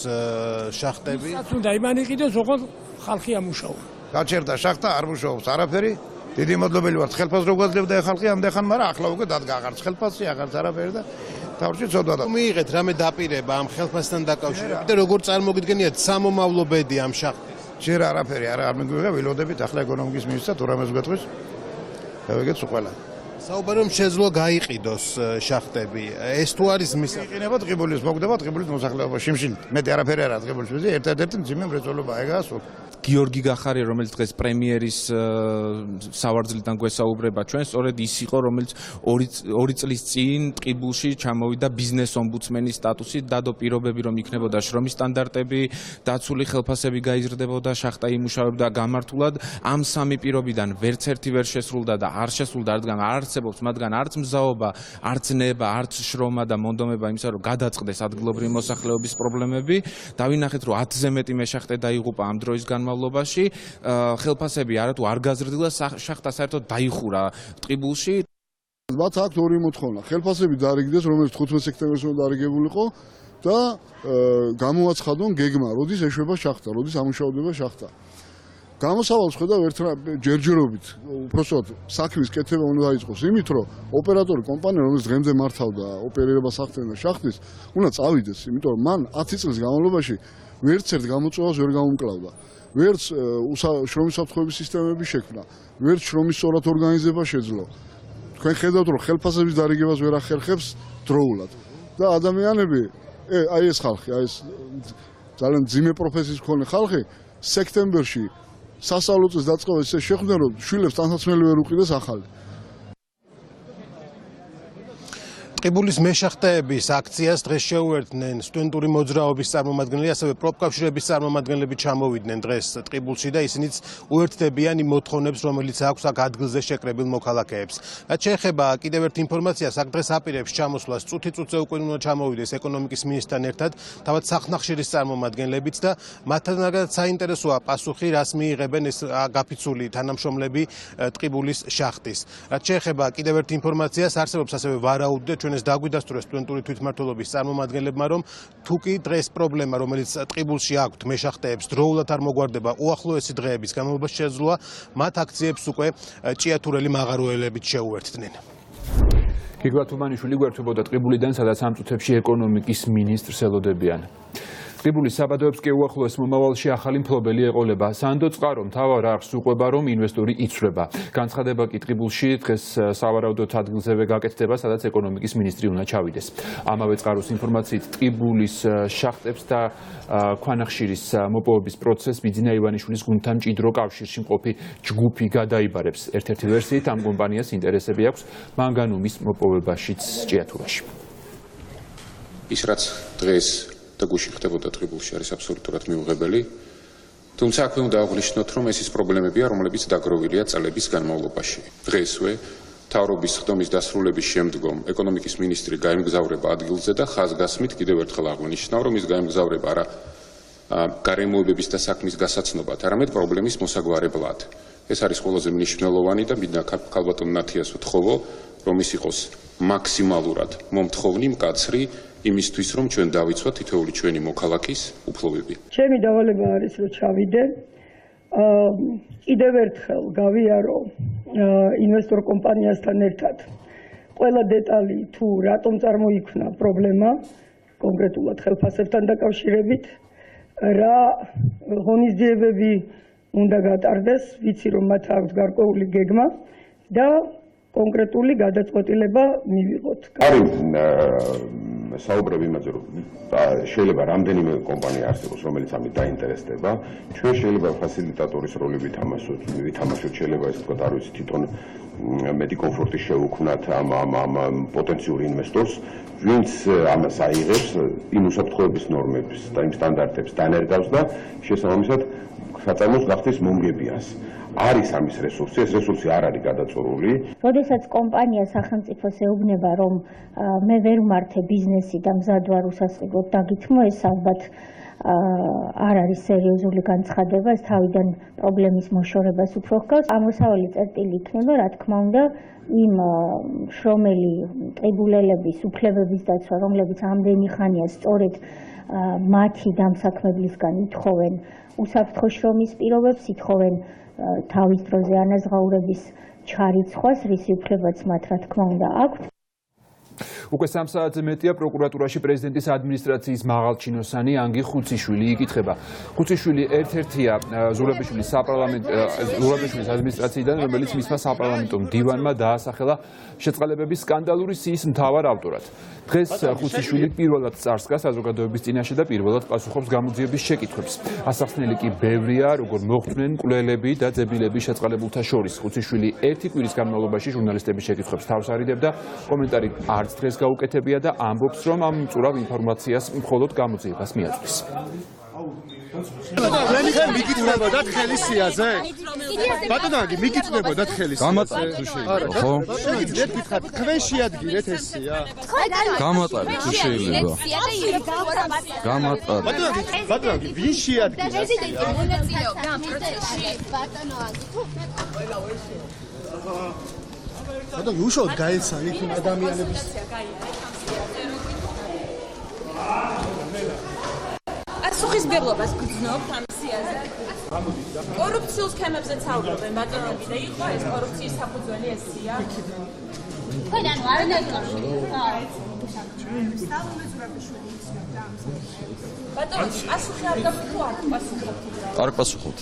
შახტები. რაც უნდა იმან იყიდოს, ოღონდ ხალხი ამუშაოს. გაჩერდა შახტა, არ მუშაობს არაფერი. დიდი მადლობელი ვართ ხელფასს რო გვაძლევდა ხალხი ამდენ, მაგრამ ახლა უკვე დადგა აღარც ხელფასი, აღარც არაფერი და თავში ცოდვა და მიიღეთ რამე დაპირება ამ ხელფასთან დაკავშირებით და როგორ წარმოგიდგენიათ სამომავლო ბედი ამ შახტის? ჯერ არაფერი არ მიგვიღია, ვილოდებით ახლა ეკონომიკის მინისტრად თუ რამეს გვეთქვის. გავიგეთ ყველა. საუბარი რომ შეძლო გაიყიდოს შახტები. ეს თუ არის მისაღებად ტყიბულის მოგდება ტყიბულის მოსახლეობა შიმშილ. მეტი არაფერი არა ტყიბულის მიზი, ერთადერთი მძიმე მრეწველობა ეგაა სულ. გიორგი გახარია, რომელიც დღეს პრემიერის სავარძლიდან გვესაუბრება ჩვენ, სწორედ ის იყო, რომელიც 2 წლის წინ ტყიბულში ჩამოვიდა ბიზნეს ომბუდსმენის სტატუსით, დადო პირობები, რომ იქნებოდა შრომის სტანდარტები, დაცული ხელფასები გაიზრდებოდა, შახტა იმუშავებდა გამართულად. ამ სამი პირობიდან ვერც ერთი ვერ შესრულდა და არ შესრულდა, რადგან არ არსებობს მათგან არც მზაობა, არც ნება, არც შრომა და მონდომება იმისა, რომ გადაწყდეს ადგილობრივი მოსახლეობის პრობლემები. დავინახეთ, რომ 10-ზე მეტი მეშახტე დაიღუპა ამ დროის განმავლობაში, ხელფასები არათუ არ გაზრდილა, შახტა საერთოდ დაიხურა ტყიბულში. მათ აქვს ორი მოთხოვნა. ხელფასები დაარიგდეს, რომელიც 15 სექტემბერს უნდა დაარიგებულიყო და გამოაცხადონ გეგმა, როდის ეშვება შახტა, როდის ამუშავდება შახტა. გამოსავალს ხედავ ჯერჯერობით, უბრალოდ საქმის კეთება უნდა დაიწყოს იმით, რომ ოპერატორი კომპანია, რომელიც დღემდე მართავდა ოპერირებას ახდენდა შახტის, უნდა წავიდეს, იმიტომ რომ მან 10 წლის განმავლობაში ვერც ერთ გამოწვევას ვერ გამომკლავდა. ვერც შრომის საფრთხეების სისტემები შექმნა, ვერც შრომის სწორად ორგანიზება შეძლო. თქვენ ხედავთ, რომ ხელფასების დარიგებას ვერ ახერხებს დროულად. და ადამიანები, აი ეს ხალხი, აი ეს ძალიან ძიმე პროფესიის მქონე ხალხი, სექტემბერში სასწავლო წელს დაწყებას ისე შეხვდნენ, რომ შვილებს თანაცმელი ვერ უყიდეს ახალი. ტყიბულის მეშახტეების აქციას დღეს შეუერთდნენ სტუდენტური მოძრაობის წარმომადგენლები, ასევე პროფკავშირების წარმომადგენლები ჩამოვიდნენ დღეს ტყიბულში და ისინიც უერთდებიან იმ მოთხოვნებს, რომელიც აქვს აქ ადგილზე შეკრებილ მოქალაქეებს. რაც შეეხება კიდევ ერთ ინფორმაციას, აქ დღეს აპირებს ჩამოსვლას წუთი-წუთზე უკვე უნდა ჩამოვიდეს ეკონომიკის მინისტრთან ერთად, თავად სახნახშირის წარმომადგენლებიც და მათთანაც საინტერესოა პასუხი, რას მიიღებენ ეს გაფიცული თანამშრომლები ტყიბულის შახტის. რაც შეეხება კიდევ ერთ ინფორმაციას, არსებობს ასევე ვარაუდი და ეს დაგვიდასტურეს სტუდენტური თვითმმართველობის წარმომადგენლებმა, რომ თუ კი დღეს პრობლემა, რომელიც ტყიბულში აქვთ მეშახტეებს, დროულად არ მოგვარდება უახლოესი დღეების განმავლობაში შეძლოა მათ აქციებს უკვე ჭიათურელი მაღაროელებით შეუერთდნენ. გიგვა თუმანიშვილი გვერდებოდა ტყიბულიდან, სადაც ამ წუთებში ეკონომიკის მინისტრს ელოდებიან. ტყიბულის საბადოებს კი უახლოეს მომავალში ახალი მფლობელი ეყოლება. სანდო წყარო მთავარ არხს უყვება, რომ ინვესტორი იცვლება. განცხადება კი ტყიბულში დღეს სავარაუდოდ ადგილზევე გაკეთდება, სადაც ეკონომიკის მინისტრი უნდა ჩავიდეს. ამავე წყაროს ინფორმაციით ტყიბულის შახტებს და ქვანახშირის მოპოვების პროცესს ბიძინა ივანიშვილის გუნდთან მჭიდრო კავშირში მყოფი ჯგუფი გადაიბარებს. ერთ-ერთი ვერსიით ამ კომპანიას ინტერესები აქვს მანგანუმის მოპოვებაშიც ჭიათურაში. ის რაც დღეს და გუშინ ხდებოდა ტყიბულში არის აბსოლუტურად მიუღებელი. თუმცა აქვე უნდა აღვნიშნოთ, რომ ეს ის პრობლემებია, რომლებიც დაგროვილია წლების განმავლობაში. დღესვე მთავრობის ხდომის დასრულების შემდგომ ეკონომიკის მინისტრი გაემგზავრება ადგილზე და ხაზგასმით კიდევ ერთხელ აღვნიშნავ, რომ ის გაემგზავრება არა გარემოებების და საქმის გასაცნობად, არამედ პრობლემის მოსაგვარებლად. ეს არის ყველაზე მნიშვნელოვანი და მინდა ქალბატონ ნათიას ვთხოვო, რომ ის იყოს მაქსიმალურად მომთხოვნი, მკაცრი იმისთვის, რომ ჩვენ დავიცვათ თითოეული ჩვენი მოქალაქის უფლებები. ჩემი დავალება არის, რომ ჩავიდე. კიდევ ერთხელ გავიარო ინვესტორ კომპანიასთან ერთად ყველა დეტალი თუ რატომ წარმოიქმნა პრობლემა, კონკრეტულად ხელფასებთან დაკავშირებით, რა ღონისძიებები უნდა გატარდეს, ვიცი რომ მათ აქვს გარკვეული გეგმა და კონკრეტული გადაწყვეტილება მივიღოთ. არის საუბრები იმაზე, რომ შეიძლება რამდენიმე კომპანია არსებობს, რომელიც ამით დაინტერესდება. ჩვენ შეიძლება ფასილიტატორის როლი ვითამაშოთ, შეიძლება ესე ვთქვათ, არ ვიცი, თვითონ მეტი კომფორტი შევუქმნათ ამ პოტენციურ ინვესტორს, ვინც ამას აიღებს, იმ უსაფრთხოების ნორმების და იმ სტანდარტებს დანერგავს და შესაბამისად საწარმოს გახდის მომგებიანს. არის ამის რესურსი, ეს რესურსი არ არის გადაწურული. როდესაც კომპანია სახელმწიფოს ეუბნება, რომ მე ვერ ვმართე ბიზნესი და მზად ვარ უსასყიდლოდ დაგითმო, ეს ალბათ არ არის სერიოზული განცხადება, ეს თავიდან პრობლემის მოშორებას უფრო ჰგავს. ამოსავალი წერტილი იქნება, რა თქმა უნდა, იმ შრომელი ყიდულელების უფლებების დაცვა, რომლებიც ამდენი ხანია სწორედ მათი დამსაქმებლისგან ითხოვენ უსაფრთხო შრომის პირობებს, ითხოვენ თავის დროზე ანაზღაურების ჩარიცხვას, რისი უფლებაც მათ რა თქმა უნდა აქვთ. უკვე 3 საათზე მეტია პროკურატურაში პრეზიდენტის ადმინისტრაციის მაღალჩინოსანი ანგი ხუციშვილი იკითხება. ხუციშვილი ერთ-ერთია ზურაბიშვილის ადმინისტრაციიდან, რომელიც მისმა საპარლამენტო მდივანმა დაასახელა შეწყალებების სკანდალური სიის მთავარ ავტორად. დღეს ხუციშვილი პირველად წარსდგა საზოგადოების წინაშე და პირველად პასუხობს გამოძიების შეკითხვებს. ასახსნელი კი ბევრია, როგორ მოხდნენ მკვლელები და ძებილები შეწყალებულთა შორის. ხუციშვილი ერთი კვირის განმავლობაში ჟურნალისტების შეკითხვებს თავს არიდებდა, კომენტარი არც დღეს გაუკეთებია და ამბობს, რომ ამ მწურავ ინფორმაციას მხოლოდ გამოძიებას მიაწვის. მიგიწდებოდათ ხელის სიაზე? ბატონო, მიგიწდებოდათ ხელის სიაზე? გამატარეთ თუ შეიძლება, ხო? შეგიძლიათ გითხრათ, თქვენ შეადგინეთ ეს სია? გამატარეთ თუ შეიძლება. გამატარეთ. ბატონო, ვინ შეადგინა? პრეზიდენტი მონაწილეობდა ამ პროცესში. ბატონო, ბატონო, უშუალოდ გაეცანით იმ ადამიანების პასუხისმგებლობას გრძნობთ ამ სიაზე. კორუფციულ სქემებზე საუბრობენ, ბატონო, და იყო ეს კორუფციის საფუძველი ეს სია? ხო, ანუ არანაირ კავშირი. ბატონო, პასუხი არ გაქვთ თუ არ პასუხობთ? არ პასუხობთ.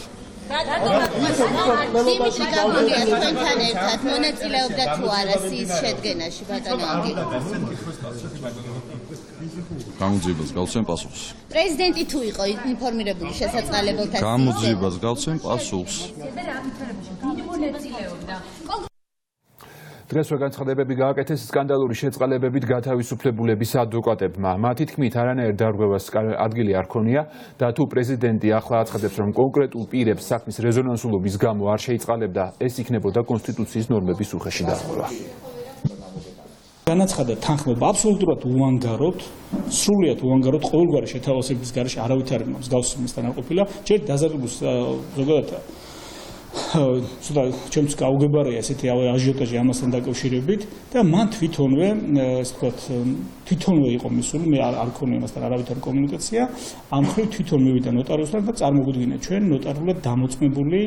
იმაში გამოდია ჩვენთან ერთად მონაწილეობდა თუ არა სიის შედგენაში, ბატონო ანგი? გამოძიებას გავცემ პასუხს. პრეზიდენტი თუ იყო ინფორმირებული შესაწყალებელთა გამოძიებას გავცემ პასუხს. დღესვე განცხადებები გააკეთეს სკანდალური შეწყალებებით გათავისუფლებულების ადვოკატებმა. მათი თქმით, არანაირ დარღვევას ადგილი არ ქონია და თუ პრეზიდენტი ახლა აცხადებს, რომ კონკრეტულ პირებს საქმის რეზონანსულობის გამო არ შეიწყალებდა, ეს იქნებოდა კონსტიტუციის ნორმების უხეში დარღვევა. განაცხადა თანხმობა აბსოლუტურად უანგაროდ, სრულიად უანგაროდ ყოველგვარი შეთავაზების გარეშე არავით არ მსგავს მისთან არ ყოფილა. ჯერ დაზარალებულს ზოგადად ცოტა ჩემს გაუგებარია ესეთი აჟიოტაჟი ამასთან დაკავშირებით და მან თვითონვე ესე ვთქვათ თვითონვე იყო მისული, მე არ ქონია მასთან არავითარი კომუნიკაცია, ამ მხრივ თვითონ მივიდა ნოტარიუსთან და წარმოგვიდგინა ჩვენ ნოტარიულად დამოწმებული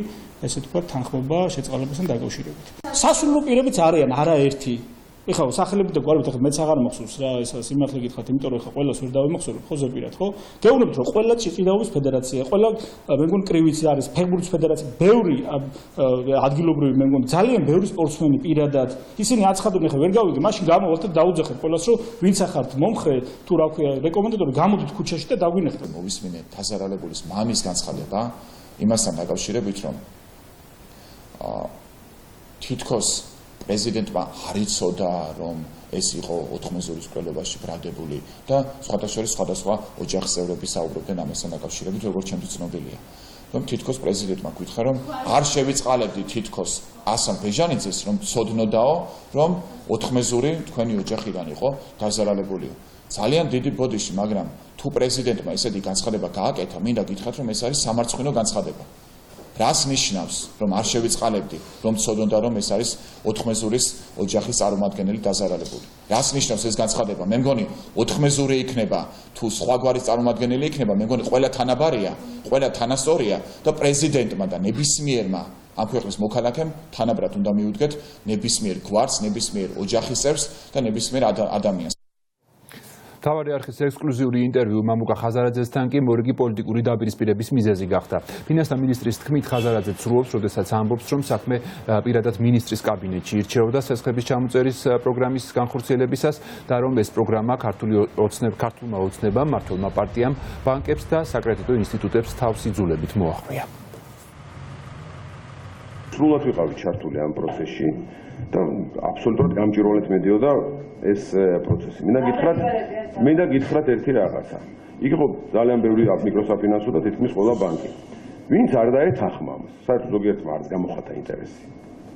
ესე ვთქვათ თანხმობა შეწყალებასთან დაკავშირებით. სასულიერო პირებიც არიან არაერთი. ეხლა სახელები და გვარებით ახლა მეც აღარ მახსოვს რა, ეს სიმართლე გითხრათ, იმიტომ რომ ეხლა ყველას ვერ დავიმახსოვრებ, ხო ზეპირად, ხო? გეუბნებით რომ ყველა ჭიდაობის ფედერაცია, ყველა მე მგონი კრივიც არის, ფეხბურთის ფედერაცია, ბევრი ადგილობრივი მე მგონი ძალიან ბევრი სპორტსმენი პირადად, ისინი აცხადონ, ეხლა ვერ გავიგე, მაშინ გამოვალთ და დაუძახეთ ყველას, რომ ვინც ახართ მომხრე, თუ რა ქვია, რეკომენდატორი, გამოდით ქუჩაში და დაგვინახეთ. მოვისმინეთ დაზარალებულის მამის განცხადება იმასთან დაკავშირებით, რომ თითქოს პრეზიდენტმა არ იცოდა, რომ ეს იყო 80-ზურის კვლევაში ბრალდებული და სხვადასხვა ოჯახის წევრები საუბრობდნენ ამასთან დაკავშირებით, როგორც ჩემთვის ცნობილია. რომ თითქოს პრეზიდენტმა გითხრა, რომ არ შევიწყალებდი თითქოს ასან ბეჟანიძეს, რომ ცოდნოდაო, რომ 80-ზური თქვენი ოჯახიდან იყო დაზარალებული. ძალიან დიდი ბოდიში, მაგრამ თუ პრეზიდენტმა ესეთი განცხადება გააკეთა, მინდა გითხრათ, რომ ეს არის სამარცხვინო განცხადება. რას ნიშნავს, რომ არ შევიწყალებდი, რომ ცოდონდა, რომ ეს არის 80-ზურის ოჯახის წარმომადგენელი დაზარალებული. რას ნიშნავს ეს განცხადება? მე მგონი 80-ზური იქნება, თუ სხვა გვარის წარმომადგენელი იქნება, მე მგონი ყველა თანაბარია, ყველა თანასწორია და პრეზიდენტმა და ნებისმიერმა ამ ქვეყნის მოქალაქემ თანაბრად უნდა მიუდგეთ ნებისმიერ გვარს, ნებისმიერ ოჯახის წევრს და ნებისმიერ ადამიანს. მთავარი არხის ექსკლუზიური ინტერვიუ მამუკა ხაზარაძესთან კი მორიგი პოლიტიკური დაპირისპირების მიზეზი გახდა. ფინანსთა მინისტრის თქმით ხაზარაძე ცრუობს, როდესაც ამბობს, რომ საქმე პირადად მინისტრის კაბინეტში ირჩეოდა სესხების ჩამოწერის პროგრამის განხორციელებისას და რომ ეს პროგრამა ქართულმა ოცნებამ, მმართველმა პარტიამ, ბანკებს და საკრედიტო ინსტიტუტებს თავს იძულებით მოახვია. სრულად ვიყავით ჩართული ამ პროცესში და აბსოლუტურად გამჭირვალედ მედიოდა ეს პროცესი. მინდა გითხრათ ერთი რაღაცა. იქ იყო ძალიან ბევრი მიკროსაფინანსო და თითქმის ყველა ბანკი. ვინც არ დაეთანხმა, საერთოდ ზოგიერთმა არ გამოხატა ინტერესი.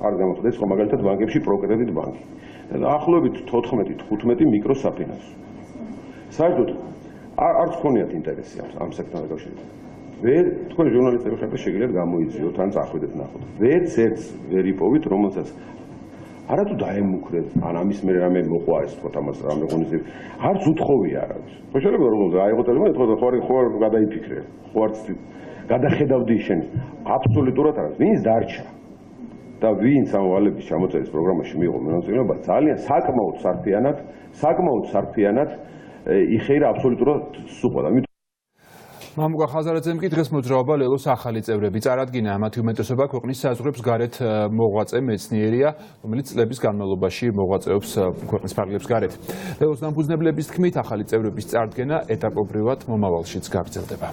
არ გამოხატა, ეს ხო მაგალითად ბანკებში პროკრედიტ ბანკი. და ახლობით 14-15 მიკროსაფინანსო. საერთოდ არ გქონიათ ინტერესი ამ სექტორთან დაკავშირებით. თქვენ ჟურნალისტები ხართ და შეგიძლიათ გამოიძიოთ ან წახვიდეთ ნახოთ. ვერც ერთს ვერ იპოვით, რომელსაც არათუ დაემუქრეთ, ან ამის მერე რამე მოყვა ეს თქო ამას რამე ღონისძიება. არც უთხოვი არავის. ხო შეიძლება რომ აიღო ტელეფონი, ეთქო ხო არ გადაიფიქრე. ხო არც გადახედავდი შენ. აბსოლუტურად არა. ვინც დარჩა და ვინც ამ ვალების ჩამოწერის პროგრამაში მიიღო მონაწილეობა, ძალიან საკმაოდ სარფიანად იხეირა აბსოლუტურად სუყვა. მამუკა ხაზარაძემ კი დღეს მოძრაობა ლელოს ახალი წევრები წარადგინა. მათი უმეტესობა ქვეყნის საზღვრებს გარეთ მოღვაწე მეცნიერია, რომელიც წლების განმავლობაში მოღვაწეობს ქვეყნის ფარგლებს გარეთ. ლელოს დამფუძნებლების თქმით, ახალი წევრების წარდგენა ეტაპობრივად მომავალშიც გაგრძელდება.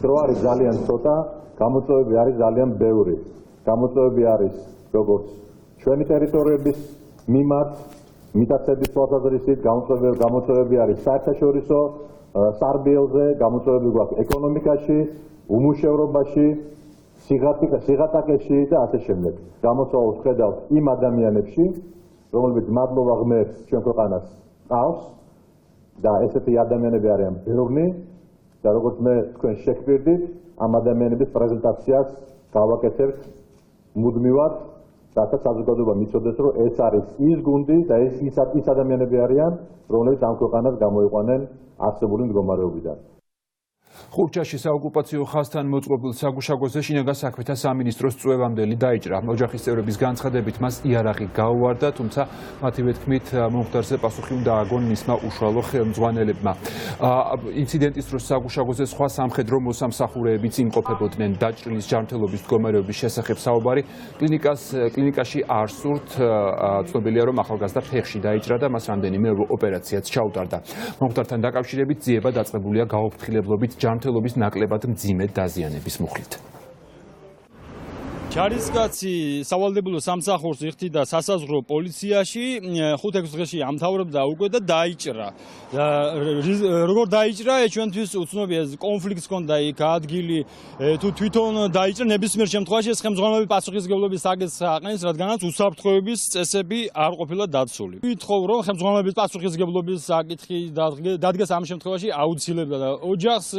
დრო არის ძალიან ცოტა, გამოწვევები არის ძალიან ბევრი. გამოწვევები არის როგორც ჩვენი ტერიტორიების მიმართ, მიტაცების თვალსაზრისით, გამოწვევები არის საერთაშორისო სარბიელზე, გამოწვევები გვაქვს ეკონომიკაში, უმუშევრობაში, სიღატაკეში და ასე შემდეგ. გამოსავალს ხედავთ იმ ადამიანებში, რომლებიც მადლობა ღმერთს ჩვენ ქვეყანას ყავს და ესეთი ადამიანები არიან ბევრი და როგორც მე თქვენ შეგვირდით, ამ ადამიანების პრეზენტაციას გავაკეთებთ მუდმივად, რათა საზოგადოება მიცოდეს, რომ ეს არის ის გუნდი და ის ადამიანები არიან, რომლებიც ამ ქვეყანას გამოიყვანენ არსებული მდგომარეობიდან. ხურჩაში საოკუპაციო ხაზთან მოწყობილ საგუშაგოზე შინაგან საქმეთა სამინისტროს წვევამდელი დაიჭრა. ოჯახის წევრების განცხადებით მას იარაღი გაუვარდა, თუმცა მათივე თქმით მომხდარზე პასუხი უნდა ააგონ მისმა უშუალო ხელმძღვანელებმა. ინციდენტის დროს საგუშაგოზე სხვა სამხედრო მოსამსახურეებიც იმყოფებოდნენ. დაჭრილის ჯანმრთელობის მდგომარეობის შესახებ საუბარი კლინიკაში არ სურთ. ცნობილია, რომ ახალგაზრდა ფეხში დაიჭრა და მას რამდენიმე ოპერაციაც ჩაუტარდა. მომხდართან დაკავშირებით ძიება დაწყებულია გაუფრთხილებლობით ჯანმრთელობის ნაკლებად მძიმე დაზიანების მუხლით. ჯარისკაცი სავალდებულო სამსახურს იხდიდა სასაზღვრო პოლიციაში, 5-6 დღეში ამთავრებდა უკვე და დაიჭრა. როგორ დაიჭრა, ჩვენთვის უცნობია, კონფლიქტს ჰქონდა იქ ადგილი, თუ თვითონ დაიჭრა, ნებისმიერ შემთხვევაში ეს ხელმძღვანელები პასუხისმგებლობის საკითხს აყენეს, რადგანაც უსაფრთხოების წესები არ ყოფილა დაცული. ვითხოვ, რომ ხელმძღვანელების პასუხისმგებლობის საკითხი დადგეს ამ შემთხვევაში აუცილებლად და ოჯახს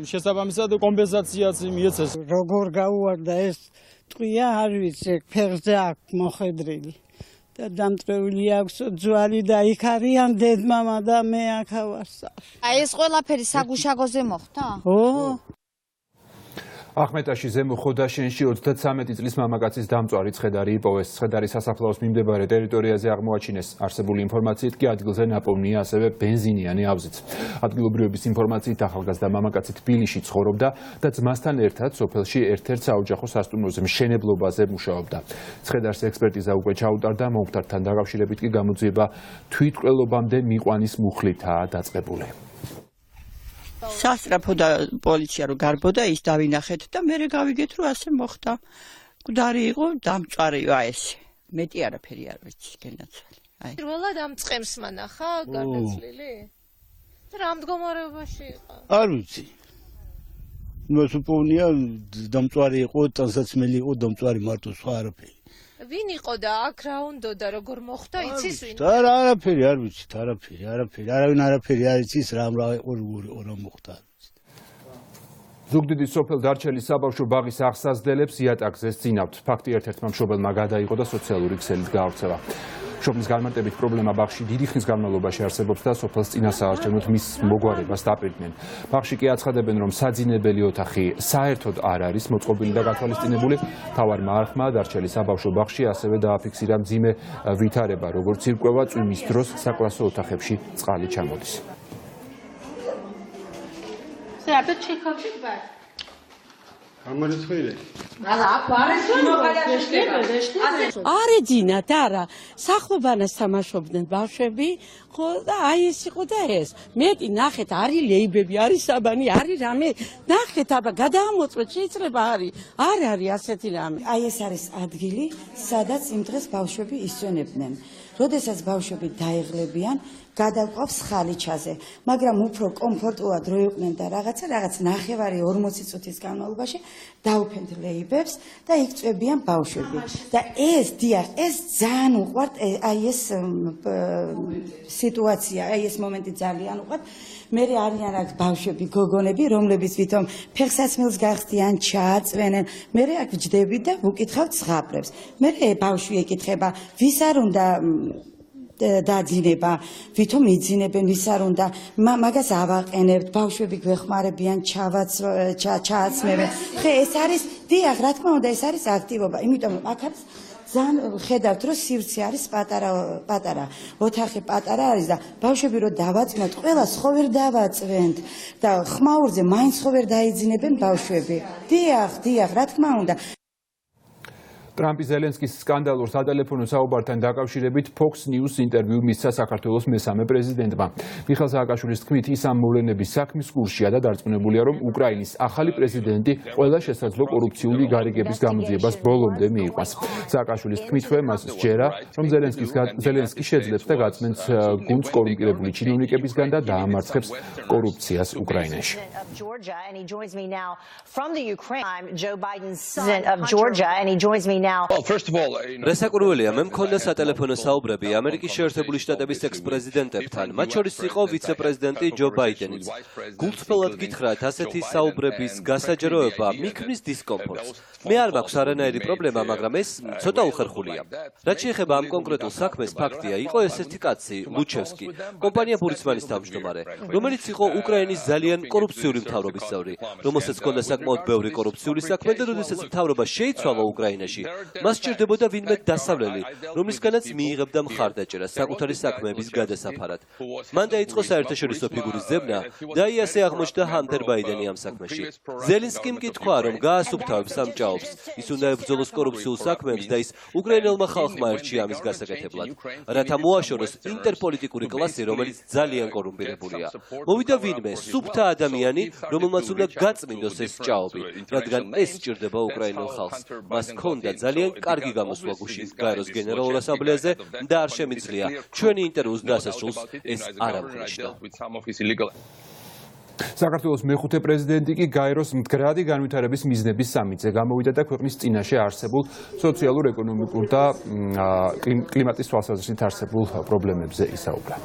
შესაბამისად კომპენსაციაც მიეცეს. როგორ გაუვარდა ეს ტყვია არ ვიცი, ფეხზე აქვს მოხედრილი და დამტრეული აქვს ძვალი და იქ არიან დედმამა და მე აქ ვარ. ეს ყველაფერი საგუშაგოზე მოხდა? ო ახმეტაში ზემო ხოდაშენში 33 წლის მამაკაცის დამწვარი ცხედარი იპოვეს. ცხედარი სასაფლაოს მიმდებარე ტერიტორიაზე აღმოაჩინეს. არსებული ინფორმაციით კი ადგილზე ნაპოვნია ასევე ბენზინიანი ავზიც. ადგილობრივების ინფორმაციით ახალგაზრდა მამაკაცი თბილისში ცხოვრობდა და ძმასთან ერთად სოფელში ერთ-ერთ საოჯახო სასტუმროზე მშენებლობაზე მუშაობდა. ცხედარს ექსპერტიზა უკვე ჩაუტარდა, მომხდართან დაკავშირებით კი გამოძიება თვითმკვლელობამდე მიყვანის მუხლითაა დაწყებული. სასწრაფო და პოლიცია რო გარბოდა ის დავინახეთ და მე გავიგეთ რომ ასე მოხდა. მკვდარი იყო, დამწვარიო ეს. მეტი არაფერი არ ვიცი, გენაცვალი. პირველად ამ წემს მანახა გარდაცვლილი? რა მდგომარეობაში იყო? არ ვიცი. მას უპოვნია დამწვარი იყო, ტანსაცმელი იყო, დამწვარი მარტო სხვა არაფერი. ვინ იყო და აქ რა უნდოდა, როგორ მოხდა, იცის ვინ? არაფერი არ ვიცით, არაფერი. არავინ არაფერი არ იცის, რა იყო, როგორ იყო, რა მოხდა. ზუგდიდის სოფელ დარჩელის საბავშვო ბაღის აღსაზრდელებს იატაკზე სძინავთ. ფაქტი ერთ-ერთმა მშობელმა გადაიღო და სოციალური ქსელით გაავრცელა. შობნის განმარტებით პრობლემა ბაღში დიდი ხნის განმავლობაში არსებობს და სოფელს წინასაარჩევნოდ მის მოგვარებას დაპირდნენ. ბაღში კი აცხადებენ, რომ საძინებელი ოთახი საერთოდ არ არის მოწყობილი და გათვალისწინებული. მთავარმა არხმა დარჩელი საბავშვო ბაღში ასევე დააფიქსირა მძიმე ვითარება, როგორც ირკვევა წვიმის დროს საკლასო ოთახებში წყალი ჩამოდის. არეძინათ არა სახლობანას თამაშობდნენ ბავშვები ხო და აი ეს იყო და ეს მეტი ნახეთ არის ლეიბები არის საბანი არის რამე ნახეთ აბა გადაამოწმეთ შეიძლება არის ასეთი რამე აი ეს არის ადგილი სადაც იმ დღეს ბავშვები ისვენებდნენ როდესაც ბავშვები დაეღლებიან გადაყვავს ხალიჩაზე მაგრამ უფრო კომფორტულად რო იყვნენ და რაღაც ნახევარი 40 წუთის განმავლობაში დაუფენთ ლეიბებს და იქ წვებიან ბავშვები და ეს ძალიან უყვართ აი ეს სიტუაცია აი ეს მომენტი ძალიან უყვართ მე არიან აქ ბავშვები გოგონები რომლებიც ვითომ ფეხსაცმელს გახსნიან ჩააწვენენ მე აქ ვჯდები და ვუკითხავთ ზღაპრებს მე ბავშვი ეკითხება ვის არ უნდა დაძინება ვითომ იძინებენ ვის არ უნდა მაგას ავაყენებთ ბავშვები გვეხმარებიან ჩააცმევენ ხე ეს არის დიახ რა თქმა უნდა ეს არის აქტივობა იმიტომ რომ აქ არის ძალიან ხედავთ რომ სივრცე არის პატარა ოთახი პატარა არის და ბავშვები რო დავაწვენოთ ყველას ხო ვერ დავაწვენთ და ხმაურზე მაინც ხო ვერ დაიძინებენ ბავშვები დიახ რა თქმა უნდა ტრამპი ზელენსკის სკანდალურ სატელეფონო საუბართან დაკავშირებით Fox News ინტერვიუ მისცა საქართველოს მესამე პრეზიდენტმა. მიხეილ სააკაშვილის თქმით, ის ამ მოვლენების საქმის კურსშია და დარწმუნებულია, რომ უკრაინის ახალი პრეზიდენტი ყველა შესაძლო კორუფციული გარიგების გამოძიებას ბოლომდე მიიყვას. სააკაშვილის თქმითვე მას სჯერა, რომ ზელენსკი შეძლებს და გაწმენს გუნდს კორუმპირებული ჩინოვნიკებისგან და დაამარცხებს კორუფციას უკრაინაში. რასაკვირველია, მე მქონდა სატელეფონო საუბრები ამერიკის შეერთებული შტატების ექს-პრეზიდენტებთან, მათ შორის იყო ვიცე-პრეზიდენტი ჯო ბაიდენიც. გულწრფელად გითხრათ, ასეთი საუბრების გასაჯეროება მიქმნის დისკომფორტს. მე არ მაქვს არანაირი პრობლემა, მაგრამ ეს ცოტა უხერხულია. რაც შეეხება ამ კონკრეტულ საქმეს, ფაქტია, იყო ესეთი კაცი, ლუჩევსკი, კომპანია ბურისმანის თავმჯდომარე, რომელიც იყო უკრაინის ძალიან კორუფციული მთავრობის წევრი, რომელსაც ჰქონდა საკმაოდ ბევრი კორუფციული საქმე და როდესაც მთავრობა შეიცვალა უკრაინაში, მას სჭირდებოდა ვინმე დასავლელი, რომლისგანაც მიიღებდა მხარდაჭერას საკუთარი საქმეების გადასაფარად. მან დაიწყო საერთაშორისო ფიგურის ძებნა და ისე აღმოჩნდა ჰანტერ ბაიდენი ამ საქმეში. ზელენსკიმ კი თქვა, რომ გაასუფთავებს ამ ჭაობს. ის უნდა ებრძოლოს კორუფციულ საქმეებს და ის უკრაინელმა ხალხმა ერჩია ამის გასაკეთებლად, რათა მოაშოროს ინტერპოლიტიკური კლასი, რომელიც ძალიან კორუმპირებულია. მოვიდა ვინმე, სუფთა ადამიანი, რომელმაც უნდა გაწმინდოს ეს ჭაობი, რადგან ეს სჭირდება უკრაინელ ხალხს. მას ჰქონდა ძალიან კარგი გამოსვლა გუშინ გაეროს გენერალურ ასამბლეაზე და არ შემიძლია ჩვენი ინტერვიუს დასასრულს ეს არ აღნიშნა. საქართველოს მეხუთე პრეზიდენტი კი გაეროს მდგრადი განვითარების მიზნების სამიტზე გამოვიდა და ქვეყნის წინაშე არსებულ სოციალურ, ეკონომიკურ და კლიმატის თვალსაზრისით არსებულ პრობლემებზე ისაუბრა.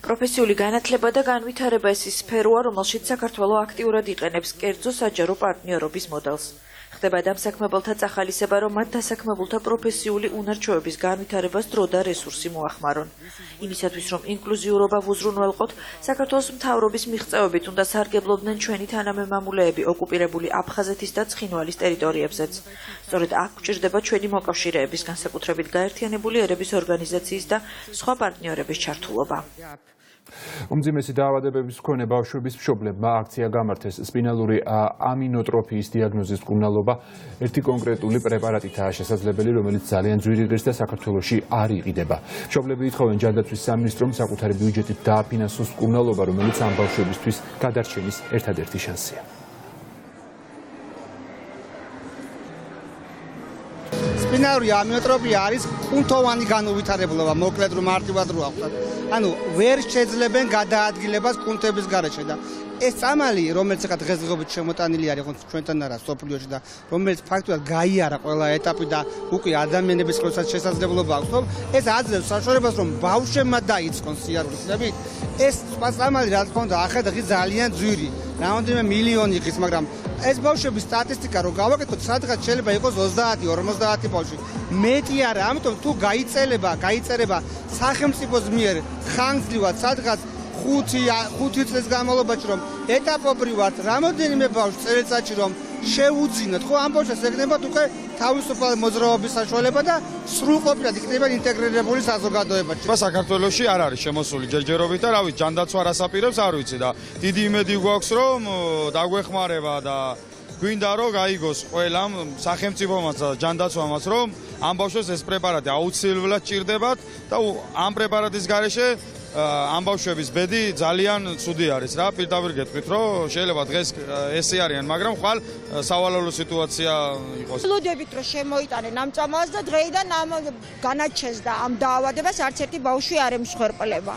პროფესიული განათლება და განვითარება ეს სფეროა, რომელშიც საქართველო აქტიურად იყენებს კერძო საჯარო პარტნიორობის მოდელს. ხდება დამსაქმებელთა წახალისება, რომ მათ დასაქმებულთა პროფესიული უნარჩვევების განვითარებას დრო და რესურსი მოახმარონ. იმისათვის, რომ ინკლუზიურობა ვუზრუნველყოთ, საქართველოს მთავრობის მიღწევებით უნდა სარგებლობდნენ ჩვენი თანამემამულეები ოკუპირებული აფხაზეთის და ცხინვალის ტერიტორიებზეც. სწორედ აქ გვჭირდება ჩვენი მოკავშირეების, განსაკუთრებით გაერთიანებული ერების ორგანიზაციის და სხვა პარტნიორების ჩართულობა. უმძიმესი დაავადებების მქონე ბავშვების მშობლებმა აქცია გამართეს სპინალური ამინოტროფიის დიაგნოზის მკურნალობა. ერთი კონკრეტული პრეპარატითაა შესაძლებელი, რომელიც ძალიან ძვირი ღირს და საქართველოში არ იყიდება. მშობლები ითხოვენ ჯანდაცვის სამინისტრომ საკუთარი ბიუჯეტით დააფინანსოს მკურნალობა, რომელიც ამ ბავშვებისთვის გადარჩენის ერთადერთი შანსია. სპინალური ამინოტროფია არის კუნთოვანი განუვითარებლობა, მოკლედ რომ მარტივად რო აღვხოთ. ანუ ვერ შეძლებენ გადაადგილებას კუნთების გარეშე და ეს წამალი, რომელიც ახლა დღესდღეობით შემოტანილი არის ხო ჩვენთან არა სოფლიოში და რომელიც ფაქტურად გაიარა ყველა ეტაპი და უკვე ადამიანების ხელსაც შესაძლებლობა აქვს, რომ ეს აძლევს საშუალებას, რომ ბავშვებმა დაიწყონ სიარული. ეს წამალი რა თქმა უნდა ახლა დღეს ძალიან ძვირი რამოდენიმე მილიონი იყის, მაგრამ ეს ბავშვების სტატისტიკა რო გავაკეთოთ, სადღაც შეიძლება იყოს 30-50 ბავშვი. მეტი არა, ამიტომ თუ გაიწერება სახელმწიფოს მიერ ხანგრძლივად სადღაც 5 წლის განმავლობაში რომ ეტაპობრივად რამოდენიმე ბავშვს წელიწადში რომ შეუძინოთ, ხო ამ ბავშვებს ეგნებათ უკვე თავისუფლად მოძრაობის საშუალება და სრულყოფილად იქნება ინტეგრირებული საზოგადოებაში. საქართველოში არ არის შემოსული ჯერჯერობით და რავი ჯანდაცვა რასაპირებს არ ვიცი და დიდი იმედი გვაქვს რომ დაგვეხმარება და გვინდა რომ გაიგოს ყველამ სახელმწიფომაც და ჯანდაცვამაც რომ ამ ბავშვებს ეს პრეპარატი აუცილებლად ჭირდებათ და ამ პრეპარატის გარეშე ამ ბავშვების ბედი ძალიან ცუდი არის რა, პირდაპირ გეტყვით რომ შეიძლება დღეს ესე არიან, მაგრამ ხვალ სავალალო სიტუაცია იყოს. ველოდებით რომ შემოიტანენ ამ წამალს და დღეიდან განაჩენს და ამ დაავადებას არც ერთი ბავშვი არ ემსხვერპლება.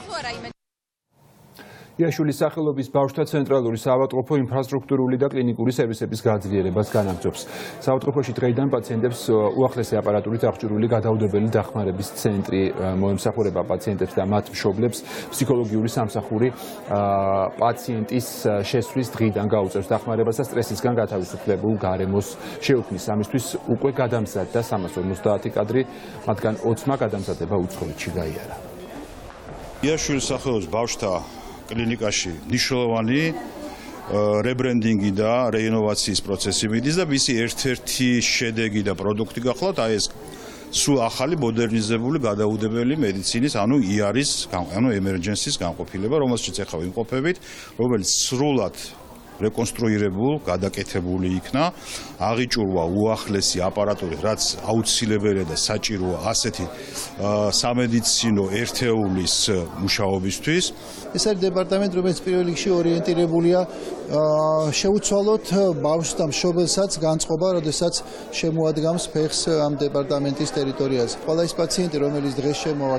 იაშვილის სახელობის ბავშვთა ცენტრალური საავადმყოფო ინფრასტრუქტურული და კლინიკური სერვისების გაძლიერებას განაგრძობს. საავადმყოფოში დღეიდან პაციენტებს უახლესი აპარატურით აღჭურვილი გადაუდებელი დახმარების ცენტრი მოემსახურება პაციენტებს და მათ მშობლებს. ფსიქოლოგიური სამსახური პაციენტის შესვლის დღიდან გაუწევს დახმარებას და სტრესისგან გათავისუფლებულ გარემოს შეუქმნის. ამისთვის უკვე გადამზადდა 350 კადრი, მათგან 20-მა გადამზადება უცხოეთში გაიარა. იაშვილის სახელობის ბავშვთა კლინიკაში ნიშნულოვანი რებრენდინგი და რეინოვაციის პროცესი მიდის და მისი ერთ-ერთი შედეგი და პროდუქტი გახლავთ აი ეს სულ ახალი მოდერნიზებული გადაუდებელი მედიცინის, ანუ იარის, ანუ ემერჯენსის განყოფილება, რომელშიც ახლა ვიმყოფებით, რომელიც სრულად რეკონსტრუირებულ, გადაკეთებული იქნა, აღიჭურვა უახლესი აპარატურით, რაც აუცილებელია და საჭიროა ასეთი სამედიცინო ერთეულის მუშაობისთვის. ეს არის დეპარტამენტი, რომელიც პირველ რიგში ორიენტირებულია შეუცვალოთ ბავშვს და მშობელსაც განწყობა, როდესაც შემოადგამს ფეხს ამ დეპარტამენტის ტერიტორიაზე. ყველა ის პაციენტი, რომელიც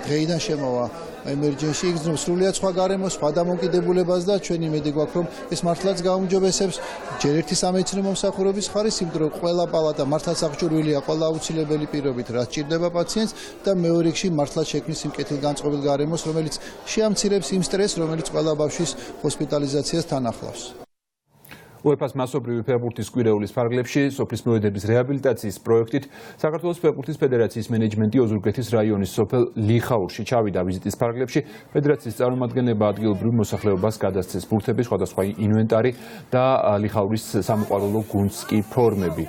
დღეიდან შემოვა ემერჯენსში, იგრძნობს სრულიად სხვა გარემოს, სხვა დამოკიდებულებას და ჩვენი იმედი გვაქვს, რომ ეს მართლაც გაუმჯობესებს ჯერ ერთი სამედიცინო მომსახურების ხარისხს, იმიტომ რომ ყველა პალატა მართლაც აღჭურვილია ყველა აუცილებელი პირობით, რაც ჭირდება პაციენტს და მეორე რიგში მართლაც შექმნის იმ კეთილგანწყობილ გარემოს, რომელიც შეამცირებს იმ სტრესს, რომელიც ყველა ბავშვის ჰოსპიტალიზაციას თან ახლავს. UEFA-ს მასობრივი ფეხბურთის კვირეულის ფარგლებში სოფლის მოედნების რეაბილიტაციის პროექტით საქართველოს ფეხბურთის ფედერაციის მენეჯმენტი ოზურგეთის რაიონის სოფელ ლიხაურში ჩავიდა ვიზიტის ფარგლებში. ფედერაციის წარმომადგენლება ადგილობრივ მოსახლეობას გადასცეს ბურთები, სხვადასხვა ინვენტარი და ლიხაურის სამოყვარულო გუნდს კი ფორმები.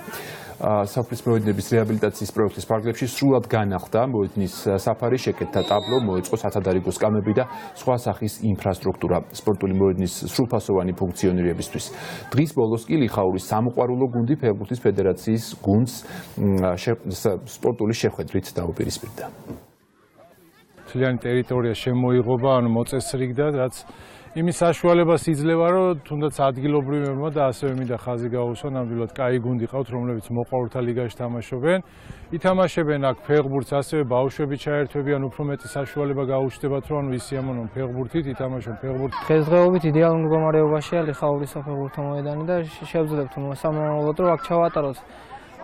სოფლის მოედნების რეაბილიტაციის პროექტის ფარგლებში სრულად განახლდა მოედნის საფარი, შეკეთდა ტაბლო, მოეწყო სათადარიგო სკამები და სხვა სახის ინფრასტრუქტურა სპორტული მოედნის სრულფასოვანი ფუნქციონირებისთვის. დღის ბოლოს კი ლიხაურის სამოყვარულო გუნდი ფეხბურთის ფედერაციის გუნდს სპორტული შეხვედრით დაუპირისპირდა. მთლიანი ტერიტორია შემოიღობა, ანუ მოწესრიგდა, რაც იმის საშუალებას იძლევა, რომ თუნდაც ადგილობრივებმა და ასევე მინდა ხაზი გაუსვა, ნამდვილად კაი გუნდი ყავთ, რომლებიც მოყვარულთა ლიგაში თამაშობენ. ითამაშებენ აქ ფეხბურთს, ასევე ბავშვები ჩაერთვებიან, უფრო მეტი საშუალება გაუჩნდებათ, რომ ისე ამონონ ფეხბურთით, ითამაშონ ფეხბურთს. დღესდღეობით იდეალურ მდგომარეობაშია ლიხაურის საფეხბურთო მოედანი და შევძლებთ სამომავლოდ, რომ აქ ჩავატაროთ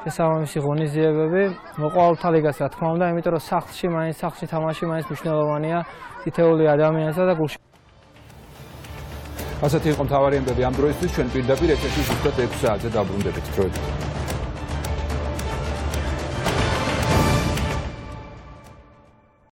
შესაბამისი ღონისძიებები. მოყვარულთა ლიგას, რა თქმა უნდა, იმიტომ რომ სახლში თამაში მაინც მნიშვნელოვანია თითოეული ადამიანისა და გულში. ასეთი იყო მთავარი ამბები ამ დროისთვის, ჩვენ პირდაპირ ეთერში ზუსტად 6 საათზე დაბრუნდებით.